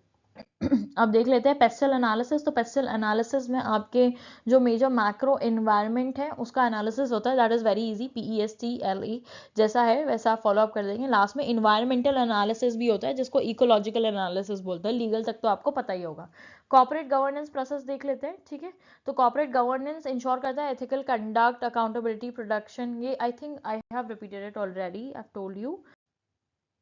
अब देख लेते हैं पेस्टल एनालिसिस। तो पेस्टल एनालिसिस में आपके जो मेजर मैक्रो एनवायरनमेंट है उसका एनालिसिस होता है। That is very easy, PESTLE जैसा है वैसा आप फॉलो अप कर देंगे। लास्ट में इन्वायरमेंटल एनालिसिस भी होता है जिसको इकोलॉजिकल एनालिसिस बोलते हैं। लीगल तक तो आपको पता ही होगा। कॉर्पोरेट गवर्नेंस प्रोसेस देख लेते हैं। ठीक है, तो कॉर्पोरेट गवर्नेंस इंश्योर करता है एथिकल कंडक्ट, अकाउंटेबिलिटी, प्रोडक्शन। ये I think I have repeated it already, I have told you.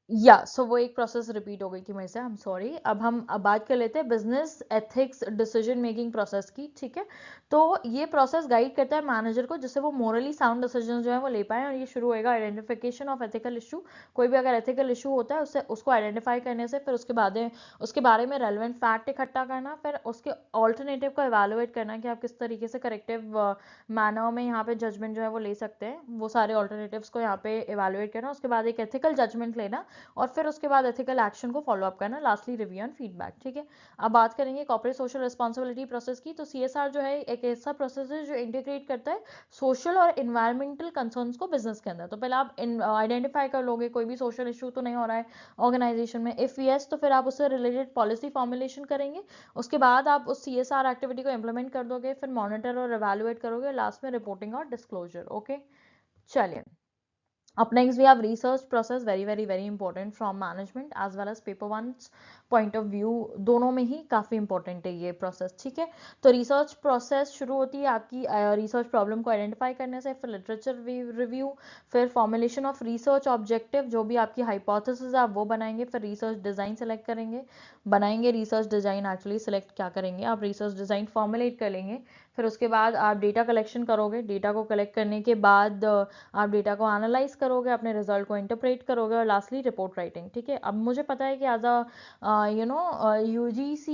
So वो एक प्रोसेस रिपीट हो गई थी मेरे से, आई एम सॉरी। अब बात कर लेते हैं business ethics decision making process की। ठीक है, तो ये प्रोसेस गाइड करता है मैनेजर को जिससे वो मोरली साउंड डिसीजन जो है वो ले पाए। और ये शुरू होएगा आइडेंटिफिकेशन ऑफ एथिकल इशू। कोई भी अगर एथिकल इशू होता है उससे उसको आइडेंटिफाई करने से, फिर उसके बारे में रेलिवेंट फैक्ट इकट्ठा करना, फिर उसके ऑल्टरनेटिव को एवेलुएट करना कि आप किस तरीके से करेक्टिव मैनर में यहाँ पे जजमेंट जो है वो ले सकते हैं। वो सारे ऑल्टरनेटिव्स को यहाँ पे एवेलुएट करना, उसके बाद एक एथिकल जजमेंट लेना, और फिर उसके बाद एथिकल एक्शन को फॉलो अप करना, लास्टली रिव्यू एंड फीडबैक। ठीक है, अब बात करेंगे कॉर्पोरेट सोशल रिस्पॉन्सिबिलिटी प्रोसेस की। तो CSR जो है एक ऐसा प्रोसेस है जो इंटीग्रेट करता है सोशल और इन्वायरमेंटल कंसर्न्स को बिजनेस के अंदर। तो पहले आप आइडेंटिफाई कर लोगे कोई भी सोशल इशू तो नहीं हो रहा है ऑर्गेनाइजेशन में। इफ यस तो फिर आप उससे रिलेटेड पॉलिसी फॉर्मुलेशन करेंगे, उसके बाद आप उस CSR एक्टिविटी को इंप्लीमेंट कर दोगे, फिर मॉनिटर और एवेलुएट करोगे, लास्ट में रिपोर्टिंग और डिस्क्लोजर। ओके, चलिए up next we have research process, very important from management as well as paper one's point of view, दोनों में ही काफ़ी इंपॉर्टेंट है ये प्रोसेस। ठीक है, तो रिसर्च प्रोसेस शुरू होती है आपकी रिसर्च प्रॉब्लम को आइडेंटिफाई करने से, फिर लिटरेचर रिव्यू, फिर फॉर्मुलेशन ऑफ रिसर्च ऑब्जेक्टिव, जो भी आपकी हाइपोथेसिस है आप वो बनाएंगे, फिर रिसर्च डिज़ाइन सेलेक्ट करेंगे, बनाएंगे रिसर्च डिज़ाइन, एक्चुअली सेलेक्ट क्या करेंगे आप, रिसर्च डिज़ाइन फॉर्मुलेट कर लेंगे, फिर उसके बाद आप डेटा कलेक्शन करोगे। डेटा को कलेक्ट करने के बाद आप डेटा को एनालाइज करोगे, अपने रिजल्ट को इंटरप्रेट करोगे, और लास्टली रिपोर्ट राइटिंग। ठीक है, अब मुझे पता है कि as a UGC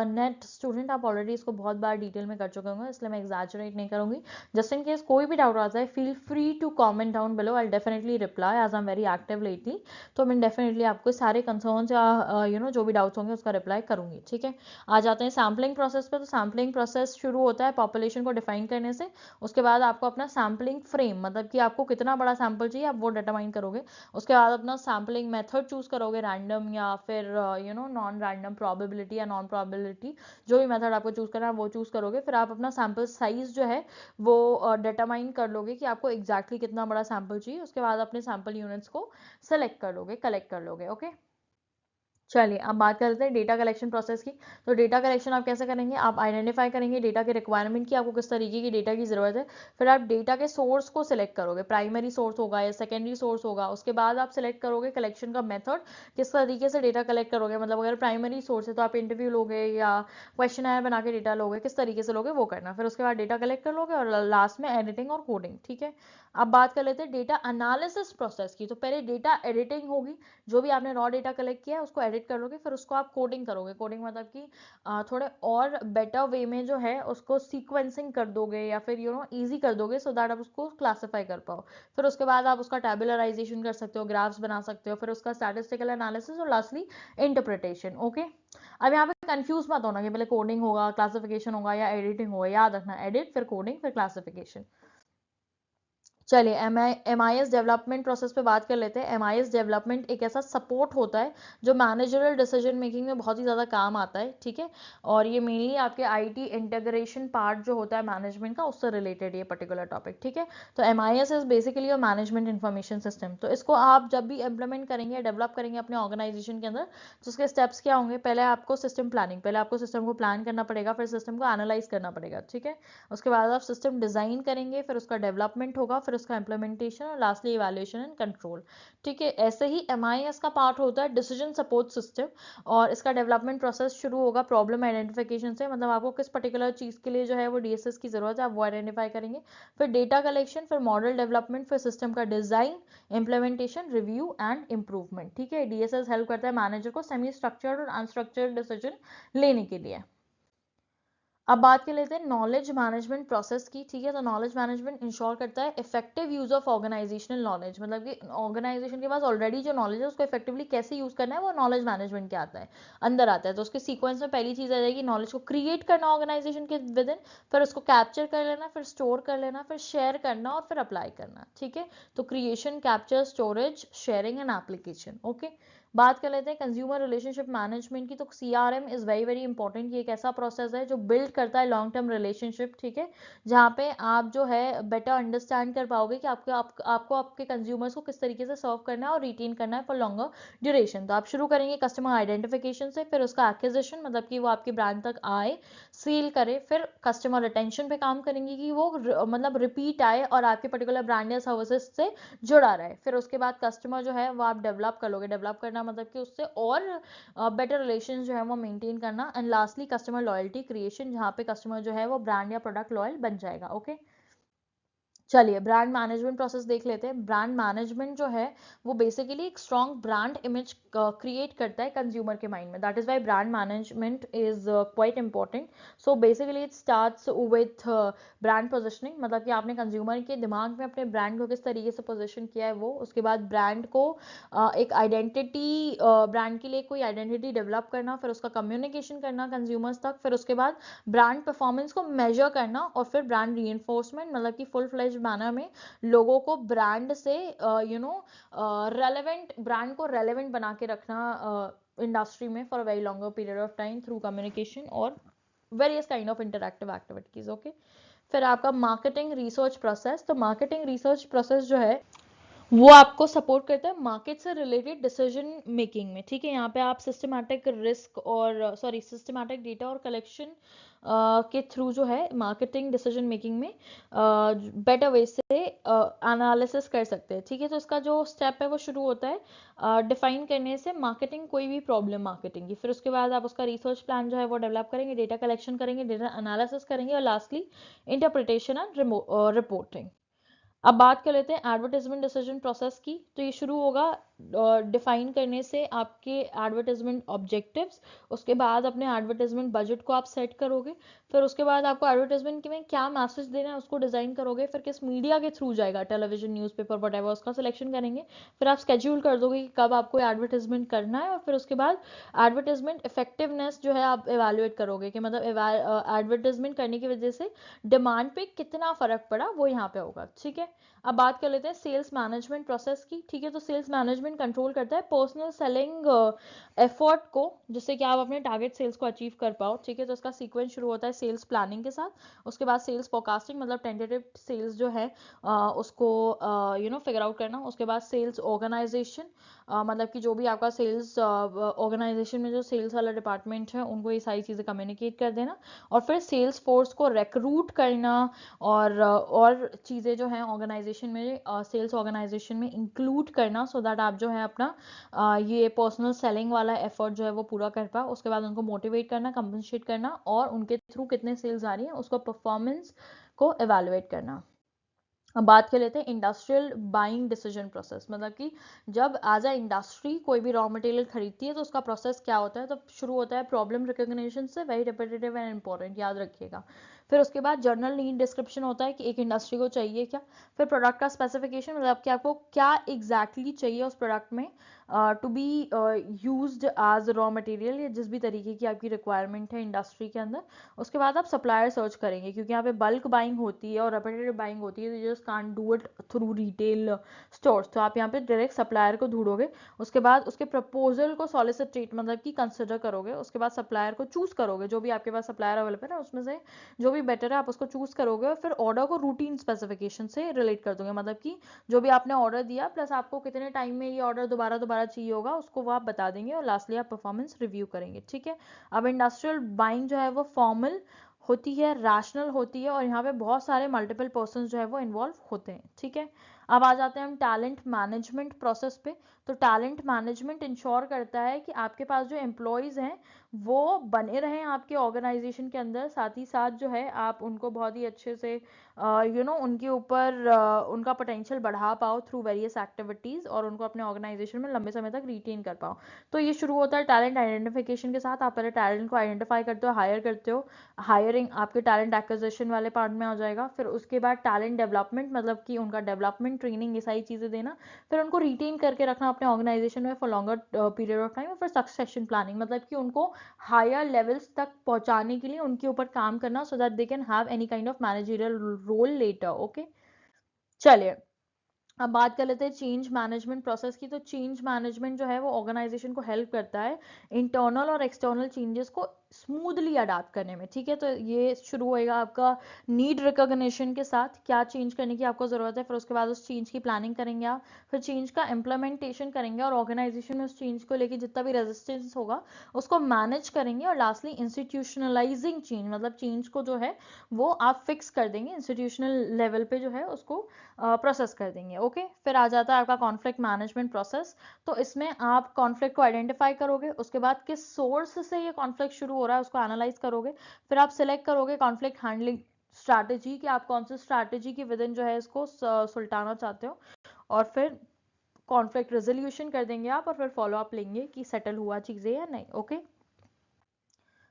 NET student आप ऑलरेडी इसको बहुत बार डिटेल में कर चुके होंगे, इसलिए मैं एग्जैजरेट नहीं करूंगी। जस्ट इन केस कोई भी डाउट आता है, feel free to comment down below, I definitely reply as I am very active lately. तो मैं डेफिनेटली आपको सारे कंसर्न्स या जो भी डाउट्स होंगे उसका रिप्लाई करूंगी। ठीक है, आ जाते हैं सैम्पलिंग प्रोसेस पे। तो सैम्पलिंग प्रोसेस शुरू होता है पॉपुलेशन को डिफाइन करने से, उसके बाद आपको अपना सैम्पलिंग फ्रेम, मतलब कि आपको कितना बड़ा सैम्पल चाहिए आप वो डिटरमाइन करोगे, उसके बाद अपना सैम्पलिंग मेथड चूज करोगे, रैंडम या फिर नॉन रैंडम, प्रोबेबिलिटी या नॉन प्रोबेबिलिटी, जो भी मेथड आपको चूज करना है वो चूज करोगे। फिर आप अपना सैम्पल साइज जो है वो डिटरमाइन कर लोगे कि आपको एग्जैक्टली कितना बड़ा सैम्पल चाहिए, उसके बाद अपने सैम्पल यूनिट्स को सेलेक्ट कर लोगे, कलेक्ट कर लोगे। ओके, चलिए अब बात करते हैं डेटा कलेक्शन प्रोसेस की। तो डेटा कलेक्शन आप कैसे करेंगे, आप आइडेंटिफाई करेंगे डेटा के रिक्वायरमेंट की, आपको किस तरीके की डेटा की ज़रूरत है। फिर आप डेटा के सोर्स को सिलेक्ट करोगे, प्राइमरी सोर्स होगा या सेकेंडरी सोर्स होगा। उसके बाद आप सिलेक्ट करोगे कलेक्शन का मेथड, किस तरीके से डेटा कलेक्ट करोगे। मतलब अगर प्राइमरी सोर्स है तो आप इंटरव्यू लोगे या क्वेश्चन बना के डेटा लोगे, किस तरीके से लोगे वो करना। फिर उसके बाद डेटा कलेक्ट कर लोगे और लास्ट में एडिटिंग और कोडिंग। ठीक है, अब बात कर लेते हैं डेटा एनालिसिस प्रोसेस की। तो पहले डेटा एडिटिंग होगी, जो भी आपने रॉ डेटा कलेक्ट किया है उसको एडिट कर लोगे, फिर उसको आप कोडिंग करोगे। कोडिंग मतलब कि थोड़े और बेटर वे में जो है उसको सीक्वेंसिंग कर दोगे या फिर इजी कर दोगे, सो दैट आप उसको क्लासीफाई कर पाओ। फिर उसके बाद आप उसका टेबुलराइजेशन कर सकते हो, ग्राफ्स बना सकते हो, फिर उसका स्टैटिस्टिकल एनालिसिस और लास्टली इंटरप्रिटेशन। ओके, अब यहाँ पे कंफ्यूज मत होना कि पहले कोडिंग होगा, क्लासिफिकेशन होगा या एडिटिंग होगा। याद रखना, एडिट फिर कोडिंग फिर क्लासिफिकेशन। चलिए MIS डेवलपमेंट प्रोसेस पे बात कर लेते हैं। MIS डेवलपमेंट एक ऐसा सपोर्ट होता है जो मैनेजरल डिसीजन मेकिंग में बहुत ही ज़्यादा काम आता है। ठीक है, और ये मेनली आपके IT इंटीग्रेशन पार्ट जो होता है मैनेजमेंट का, उससे रिलेटेड ये पर्टिकुलर टॉपिक। ठीक है, तो MIS is basically your management information system. तो इसको आप जब भी इम्प्लीमेंट करेंगे, डेवलप करेंगे अपने ऑर्गेनाइजेशन के अंदर, तो उसके स्टेप्स क्या होंगे। पहले आपको सिस्टम प्लानिंग, पहले आपको सिस्टम को प्लान करना पड़ेगा, फिर सिस्टम को एनालाइज करना पड़ेगा। ठीक है, उसके बाद आप सिस्टम डिजाइन करेंगे, फिर उसका डेवलपमेंट होगा, फिर उसका इंप्लीमेंटेशन और लास्टली इवैल्यूएशन एंड कंट्रोल। ठीक है, ऐसे ही MIS का पार्ट होता है डिसीजन सपोर्ट सिस्टम, और इसका डेवलपमेंट प्रोसेस शुरू होगा प्रॉब्लम आइडेंटिफिकेशन से। मतलब आपको किस पर्टिकुलर चीज़ के लिए जो है वो DSS की ज़रूरत है, आप वो आइडेंटिफाई करेंगे। फिर डेटा कलेक्शन, फिर मॉडल डेवलपमेंट, फिर सिस्टम का design, implementation, review and improvement. ठीक है, DSS हेल्प करता है मैनेजर को सेमी स्ट्रक्चर्ड और अनस्ट्रक्चर्ड डिसीजन लेने के लिए। अब बात कर लेते हैं नॉलेज मैनेजमेंट प्रोसेस की, ठीक है। तो नॉलेज मैनेजमेंट इंश्योर करता है effective use of organizational knowledge, मतलब कि ऑर्गेनाइजेशन के पास ऑलरेडी जो नॉलेज है उसको इफेक्टिवली कैसे यूज करना है वो नॉलेज मैनेजमेंट के आता है, अंदर आता है। तो उसके सीक्वेंस में पहली चीज आ जाएगी नॉलेज को क्रिएट करना ऑर्गेनाइजेशन के विद इन, फिर उसको कैप्चर कर लेना, फिर स्टोर कर लेना, फिर शेयर करना और फिर अप्लाई करना, ठीक है। तो creation, capture, storage, sharing and application, okay. बात कर लेते हैं कंज्यूमर रिलेशनशिप मैनेजमेंट की। तो CRM is very very important. ये एक ऐसा प्रोसेस है जो बिल्ड करता है लॉन्ग टर्म रिलेशनशिप, ठीक है, जहाँ पे आप जो है बेटर अंडरस्टैंड कर पाओगे कि आपको आपके कंज्यूमर्स को किस तरीके से सर्व करना है और रिटेन करना है फॉर लॉन्गर ड्यूरेशन। तो आप शुरू करेंगे कस्टमर आइडेंटिफिकेशन से, फिर उसका एक्विजिशन, मतलब कि वो आपके ब्रांड तक आए, सेल करे, फिर कस्टमर रिटेंशन पे काम करेंगे कि वो मतलब रिपीट आए और आपके पर्टिकुलर ब्रांड या सर्विसेज से जुड़ा रहे। फिर उसके बाद कस्टमर जो है वो आप डेवलप कर लोगे, डेवलप करना मतलब कि उससे और बेटर रिलेशन जो है वो मेंटेन करना। And lastly customer loyalty creation, जहाँ पे कस्टमर जो है वो ब्रांड या प्रोडक्ट लॉयल बन जाएगा, ओके। चलिए ब्रांड मैनेजमेंट प्रोसेस देख लेते हैं। ब्रांड मैनेजमेंट जो है वो बेसिकली एक स्ट्रॉन्ग ब्रांड इमेज क्रिएट करता है कंज्यूमर के माइंड में। That is why brand management is quite important. So basically it starts with brand positioning, मतलब कि आपने कंज्यूमर के दिमाग में अपने ब्रांड को किस तरीके से पोजिशन किया है वो। उसके बाद ब्रांड को एक आइडेंटिटी, ब्रांड के लिए कोई आइडेंटिटी डेवलप करना, फिर उसका कम्युनिकेशन करना कंज्यूमर्स तक, फिर उसके बाद ब्रांड परफॉर्मेंस को मेजर करना, और फिर ब्रांड रीइंफोर्समेंट, मतलब कि फुल फ्लेज मैनर में लोगों को ब्रांड से रेलेवेंट, ब्रांड को रेलेवेंट बना के रखना इंडस्ट्री में for a very longer period of time through communication और various kind of interactive activities, okay. फिर आपका मार्केटिंग रिसर्च प्रोसेस। तो मार्केटिंग रिसर्च प्रोसेस जो है वो आपको सपोर्ट करता है मार्केट से रिलेटेड डिसीजन मेकिंग में, ठीक है। यहाँ पे आप सिस्टमैटिक रिस्क और सिस्टमैटिक डेटा और कलेक्शन के थ्रू जो है मार्केटिंग डिसीजन मेकिंग में बेटर वे से एनालिसिस कर सकते हैं, ठीक है। तो इसका जो स्टेप है वो शुरू होता है डिफाइन करने से मार्केटिंग, कोई भी प्रॉब्लम मार्केटिंग की, फिर उसके बाद आप उसका रिसर्च प्लान जो है वो डेवलप करेंगे, डेटा कलेक्शन करेंगे, डेटा एनालिसिस करेंगे और लास्टली इंटरप्रिटेशन एंड रिपोर्टिंग। अब बात कर लेते हैं एडवर्टाइजमेंट डिसीजन प्रोसेस की। तो ये शुरू होगा डिफाइन करने से आपके एडवर्टाइजमेंट ऑब्जेक्टिव्स, उसके बाद अपने एडवर्टाइजमेंट बजट को आप सेट करोगे, फिर उसके बाद आपको एडवर्टाइजमेंट में क्या मैसेज देना है उसको डिजाइन करोगे, फिर किस मीडिया के थ्रू जाएगा, टेलीविजन, न्यूज़पेपर, वटएवर, उसका सिलेक्शन करेंगे, फिर आप स्केड्यूल कर दोगे कि कब आपको एडवर्टाइजमेंट करना है, और फिर उसके बाद एडवर्टाइजमेंट इफेक्टिवनेस जो है आप एवेल्युएट करोगे कि मतलब एडवर्टाइजमेंट करने की वजह से डिमांड पे कितना फर्क पड़ा, वो यहाँ पे होगा, ठीक है। अब बात कर लेते हैं सेल्स मैनेजमेंट प्रोसेस की, ठीक है। तो सेल्स मैनेजमेंट कंट्रोल करता है पर्सनल सेलिंग एफर्ट को, जिससे कि आप अपने टारगेट सेल्स को अचीव कर पाओ, ठीक है। तो इसका सीक्वेंस शुरू होता है सेल्स प्लानिंग के साथ, उसके बाद सेल्स फोरकास्टिंग, मतलब टेंटेटिव सेल्स जो है उसको फिगर आउट करना, उसके बाद सेल्स ऑर्गेनाइजेशन, मतलब कि जो भी आपका सेल्स ऑर्गेनाइजेशन में जो सेल्स वाला डिपार्टमेंट है उनको ये सारी चीज़ें कम्युनिकेट कर देना, और फिर सेल्स फोर्स को रिक्रूट करना और चीज़ें जो हैं ऑर्गेनाइजेशन में, सेल्स ऑर्गेनाइजेशन में इंक्लूड करना, सो दैट आप जो है अपना ये पर्सनल सेलिंग वाला एफर्ट जो है वो पूरा कर पाओ। उसके बाद उनको मोटिवेट करना, कंपनसेट करना और उनके थ्रू कितने सेल्स आ रही हैं उसको परफॉर्मेंस को एवेलुएट करना। अब बात कर लेते हैं इंडस्ट्रियल बाइंग डिसीजन प्रोसेस, मतलब कि जब एज अ इंडस्ट्री कोई भी रॉ मटेरियल खरीदती है तो उसका प्रोसेस क्या होता है। तो शुरू होता है प्रॉब्लम रिकॉग्निशन से, वेरी रिपीटेटिव एंड इंपॉर्टेंट, याद रखिएगा। फिर उसके बाद जर्नल नीड डिस्क्रिप्शन होता है कि एक इंडस्ट्री को चाहिए क्या। फिर प्रोडक्ट का स्पेसिफिकेशन, मतलब कि आपको क्या एग्जैक्टली चाहिए उस प्रोडक्ट में to be used as raw material, या जिस भी तरीके की आपकी रिक्वायरमेंट है इंडस्ट्री के अंदर। उसके बाद आप सप्लायर सर्च करेंगे, क्योंकि यहाँ पे बल्क बाइंग होती है और रेपिटेटिव बाइंग होती है, तो just can't do it through retail stores, तो आप यहाँ पे डायरेक्ट सप्लायर को ढूंढोगे। उसके बाद उसके प्रपोजल को सॉलिसिटेट, मतलब कि कंसिडर करोगे। उसके बाद सप्लायर को चूज करोगे, जो भी आपके पास सप्लायर अवेलेबल है उसमें से जो भी बेटर है आप उसको चूज करोगे, और फिर ऑर्डर को रूटीन स्पेसिफिकेशन से रिलेट कर दोगे, मतलब कि जो भी आपने ऑर्डर दिया प्लस आपको कितने टाइम में ये ऑर्डर दोबारा दोबारा चाहिए होगा उसको वो आप बता देंगे, और लास्टली आप परफॉर्मेंस रिव्यू करेंगे, ठीक है। अब इंडस्ट्रियल बाइंग जो है वो फॉर्मल होती है, रैशनल होती है, और यहाँ पे बहुत सारे मल्टीपल पर्सन जो है वो इन्वॉल्व होते हैं, ठीक है। अब आ जाते हैं हम टैलेंट मैनेजमेंट प्रोसेस पे। तो टैलेंट मैनेजमेंट इंश्योर करता है कि आपके पास जो एम्प्लॉयज़ हैं वो बने रहें आपके ऑर्गेनाइजेशन के अंदर, साथ ही साथ जो है आप उनको बहुत ही अच्छे से उनके ऊपर उनका पोटेंशियल बढ़ा पाओ थ्रू वेरियस एक्टिविटीज़, और उनको अपने ऑर्गेनाइजेशन में लंबे समय तक रिटेन कर पाओ। तो ये शुरू होता है टैलेंट आइडेंटिफिकेशन के साथ। आप पहले टैलेंट को आइडेंटिफाई करते हो, हायर करते हो, हायरिंग आपके टैलेंट एक्विजिशन वाले पार्ट में आ जाएगा। फिर उसके बाद टैलेंट डेवलपमेंट, मतलब कि उनका डेवलपमेंट, ट्रेनिंग, ये सारी चीज़ें देना। फिर उनको रिटेन करके रखना अपने ऑर्गेनाइजेशन में for longer period of time. और फिर सक्सेशन प्लानिंग, मतलब कि उनको हायर लेवल्स तक पहुंचाने के लिए उनके ऊपर काम करना, so that they can have any kind of managerial role later. Okay, चलिए अब बात कर लेते हैं चेंज मैनेजमेंट प्रोसेस की। तो चेंज मैनेजमेंट जो है वो ऑर्गेनाइजेशन को हेल्प करता है इंटरनल और एक्सटर्नल चेंजेस को स्मूथली अडाप्ट करने में। ठीक है, तो ये शुरू होएगा आपका नीड रिकॉग्निशन के साथ, क्या चेंज करने की आपको ज़रूरत है। फिर उसके बाद उस चेंज की प्लानिंग करेंगे आप, फिर चेंज का इम्प्लीमेंटेशन करेंगे, और ऑर्गेनाइजेशन में उस चेंज को लेके जितना भी रेजिस्टेंस होगा उसको मैनेज करेंगे, और लास्टली इंस्टीट्यूशनलाइजिंग चेंज, मतलब चेंज को जो है वो आप फिक्स कर देंगे इंस्टीट्यूशनल लेवल पे, जो है उसको प्रोसेस कर देंगे। ओके, फिर आ जाता है आपका कॉन्फ्लिक्ट मैनेजमेंट प्रोसेस। तो इसमें आप कॉन्फ्लिक्ट को आइडेंटिफाई करोगे, उसके बाद किस सोर्स से ये कॉन्फ्लिक्ट शुरू हो रहा है उसको एनालाइज करोगे, फिर आप सिलेक्ट करोगे कॉन्फ्लिक्ट हैंडलिंग स्ट्रैटेजी कि आप कौन सी स्ट्रैटेजी की विद इन जो है इसको सुलटाना चाहते हो, और फिर कॉन्फ्लिक्ट रेजोल्यूशन कर देंगे आप, और फिर फॉलो अप लेंगे कि सेटल हुआ चीज़ें या नहीं। ओके,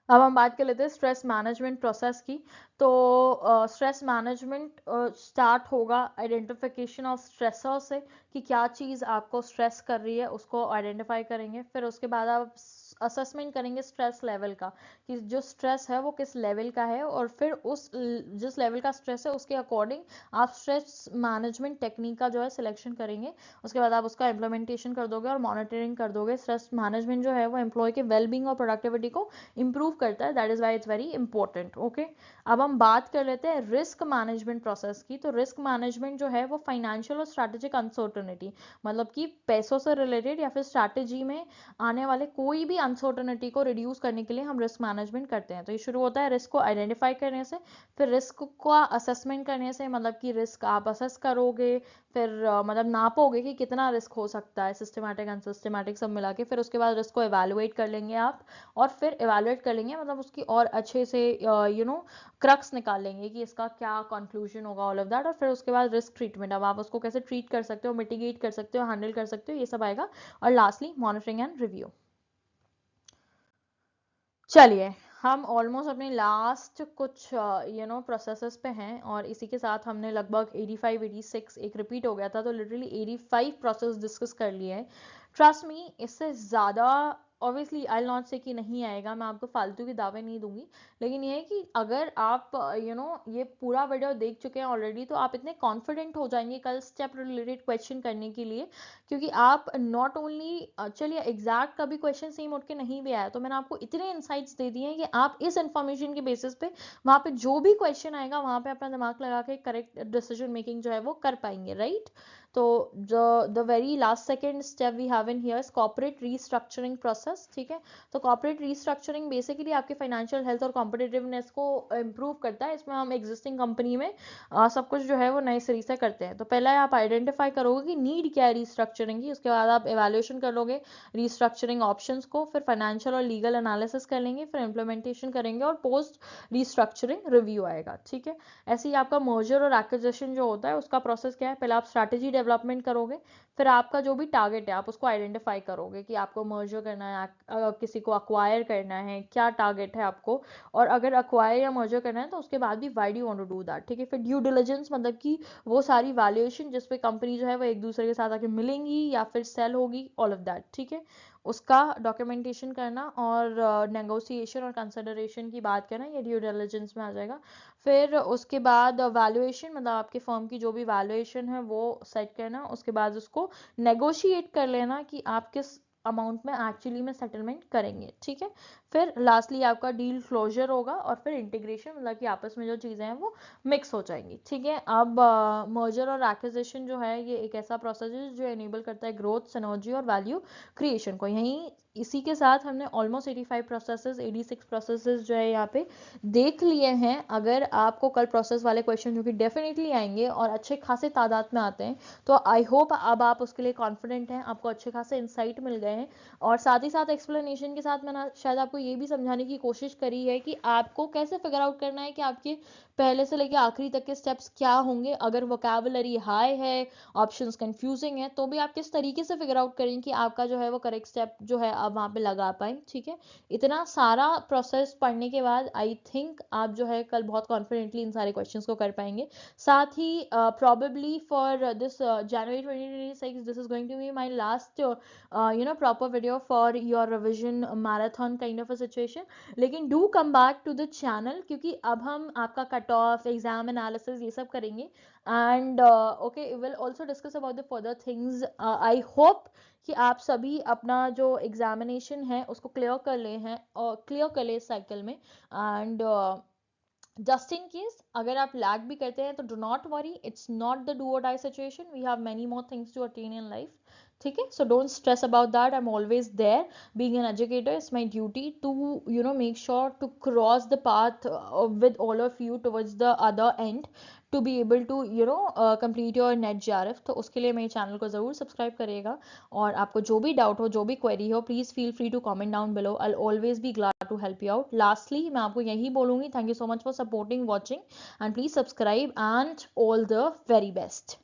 अब हम बात कर लेते हैं स्ट्रेस मैनेजमेंट प्रोसेस की। तो स्ट्रेस मैनेजमेंट स्टार्ट होगा आइडेंटिफिकेशन ऑफ स्ट्रेसर से, कि क्या चीज़ आपको स्ट्रेस कर रही है उसको आइडेंटिफाई करेंगे। फिर उसके बाद आप असेसमेंट करेंगे स्ट्रेस लेवल का, कि जो स्ट्रेस है वो किस लेवल का है, और फिर उस जिस लेवल का स्ट्रेस है उसके अकॉर्डिंग आप स्ट्रेस मैनेजमेंट टेक्निक का जो है सिलेक्शन करेंगे। उसके बाद आप उसका इम्प्लीमेंटेशन कर दोगे और मॉनिटरिंग कर दोगे। स्ट्रेस मैनेजमेंट जो है वो एम्प्लॉय के वेलबींग और प्रोडक्टिविटी को इंप्रूव करता है, that is why it's very important. Okay, अब हम बात कर लेते हैं रिस्क मैनेजमेंट प्रोसेस की। तो रिस्क मैनेजमेंट जो है वो फाइनेंशियल और स्ट्रैटेजिक अनसर्टेनिटी, मतलब कि पैसों से रिलेटेड या फिर स्ट्रैटेजी में आने वाले कोई भी अनसर्टेनिटी को रिड्यूस करने के लिए हम रिस्क मैनेजमेंट करते हैं। तो ये शुरू होता है रिस्क को आइडेंटिफाई करने से, फिर रिस्क का असेसमेंट करने से, मतलब कि रिस्क आप असेस करोगे, फिर मतलब नापोगे कि कितना रिस्क हो सकता है, सिस्टमैटिक अनसिस्टमैटिक सब मिला के। फिर उसके बाद रिस्क को एवेलुएट कर लेंगे आप, और फिर एवेलुएट कर लेंगे, मतलब उसकी और अच्छे से क्रक्स निकाल लेंगे कि इसका क्या कंक्लूजन होगा, ऑल ऑफ दैट। और फिर उसके बाद रिस्क ट्रीटमेंट, अब आप उसको कैसे ट्रीट कर सकते हो, मिटिगेट कर सकते हो, हैंडल कर सकते हो, ये सब आएगा। और लास्टली मॉनिटरिंग एंड रिव्यू। चलिए, हम ऑलमोस्ट अपने लास्ट कुछ प्रोसेसेस पे हैं, और इसी के साथ हमने लगभग 85 86 एक रिपीट हो गया था, तो लिटरली 85 प्रोसेस डिस्कस कर लिए हैं। ट्रस्ट मी, इससे ज़्यादा ऑब्वियसली आई नॉट से कि नहीं आएगा, मैं आपको फालतू के दावे नहीं दूंगी, लेकिन ये है कि अगर आप ये पूरा वीडियो देख चुके हैं ऑलरेडी, तो आप इतने कॉन्फिडेंट हो जाएंगे कल स्टेप रिलेटेड क्वेश्चन करने के लिए, क्योंकि आप नॉट ओनली चलिए एग्जैक्ट कभी क्वेश्चन सेम उठ के नहीं भी आया, तो मैंने आपको इतने इंसाइट्स दे दिए हैं कि आप इस इंफॉर्मेशन के बेसिस पे वहाँ पे जो भी क्वेश्चन आएगा वहाँ पे अपना दिमाग लगा के करेक्ट डिसीजन मेकिंग जो है वो कर पाएंगे, राइट। तो the very last second step we have in here is corporate restructuring process. ठीक है, तो कॉर्पोरेट रीस्ट्रक्चरिंग बेसिकली आपके फाइनेंशियल हेल्थ और कॉम्पिटिटिवनेस को इम्प्रूव करता है। इसमें हम एग्जिस्टिंग कंपनी में सब कुछ जो है वो नए सिरे से करते हैं। तो पहले आप आइडेंटिफाई करोगे कि नीड क्या है रीस्ट्रक्चरिंग की, उसके बाद आप एवेल्युएशन कर लोगे रीस्ट्रक्चरिंग ऑप्शंस को, फिर फाइनेंशियल और लीगल एनालिसिस कर लेंगे, फिर इम्प्लीमेंटेशन करेंगे, और पोस्ट रीस्ट्रक्चरिंग रिव्यू आएगा। ठीक है, ऐसे ही आपका मर्जर और एक्विजिशन जो होता है उसका प्रोसेस क्या है, पहले आप स्ट्रैटेजी डेवलपमेंट करोगे, फिर आपका जो भी टारगेट है आप उसको आइडेंटिफाई करोगे कि आपको मर्जर करना है, किसी को अक्वायर करना है, क्या टारगेट है आपको, और अगर अक्वायर या मर्जर करना है तो उसके बाद भी why do you want to do that. ठीक है, फिर ड्यू डिलिजेंस, मतलब कि वो सारी वैल्यूएशन जिस पे कंपनी जो है वो एक दूसरे के साथ आके मिलेंगी या फिर सेल होगी, ऑल ऑफ दैट। ठीक है, उसका डॉक्यूमेंटेशन करना, और नेगोशिएशन और कंसिडरेशन की बात करना, ये ड्यू डिलिजेंस में आ जाएगा। फिर उसके बाद वैल्यूएशन, मतलब आपके फर्म की जो भी वैल्यूएशन है वो सेट करना, उसके बाद उसको नेगोशिएट कर लेना कि आप किस अमाउंट में एक्चुअली में सेटलमेंट करेंगे, ठीक है। फिर लास्टली आपका डील क्लोजर होगा और फिर इंटीग्रेशन, मतलब कि आपस में जो चीज़ें हैं वो मिक्स हो जाएंगी, ठीक है। अब मर्जर और एक्विजिशन जो है ये एक ऐसा प्रोसेस है जो एनेबल करता है ग्रोथ, सिनर्जी और वैल्यू क्रिएशन को। यहीं इसी के साथ हमने ऑलमोस्ट 85 प्रोसेसेस, 86 प्रोसेसेस जो है यहाँ पे देख लिए हैं। अगर आपको कल प्रोसेस वाले क्वेश्चन जो कि डेफिनेटली आएंगे और अच्छे खासे तादाद में आते हैं, तो आई होप अब आप उसके लिए कॉन्फिडेंट हैं, आपको अच्छे खासे इंसाइट मिल गए हैं। और साथ ही साथ एक्सप्लेनेशन के साथ मैंने शायद आपको ये भी समझाने की कोशिश करी है कि आपको कैसे फिगर आउट करना है कि आपके पहले से लेकर आखिरी तक के स्टेप्स क्या होंगे। अगर वोकैबुलरी हाई है, ऑप्शंस कंफ्यूजिंग है, तो भी आप किस तरीके से फिगर आउट करें कि आपका जो है वो करेक्ट स्टेप जो है आप वहाँ पे लगा पाए, ठीक है। इतना सारा प्रोसेस पढ़ने के बाद आई थिंक आप जो है कल बहुत कॉन्फिडेंटली इन सारे क्वेश्चंस को कर पाएंगे। साथ ही probably for this January 2026, this is going to be my last proper video for your revision marathon kind of a situation. लेकिन do come back to the channel, क्योंकि अब हम आपका कट ऑफ, एग्जाम एनालिसिस ये सब करेंगे। And okay, will also discuss about the further things. I hope कि आप सभी अपना जो एग्जामिनेशन है उसको क्लियर कर ले हैं और क्लियर कर ले इस साइकिल में। एंड जस्ट इन केस अगर आप लैग भी करते हैं तो do not worry, it's not the do or die situation, we have many more things to attain in life, ठीक है। So don't stress about that, I am always there, being an educator it's my duty to make sure to cross the path with all of you towards the other end to be able to complete your net JRF। तो उसके लिए मेरे channel को ज़रूर subscribe करिएगा। और आपको जो भी डाउट हो, जो भी क्वेरी हो, please feel free to comment down below, I always be glad to help you out. Lastly मैं आपको यही बोलूँगी, thank you so much for supporting, watching and please subscribe and all the very best.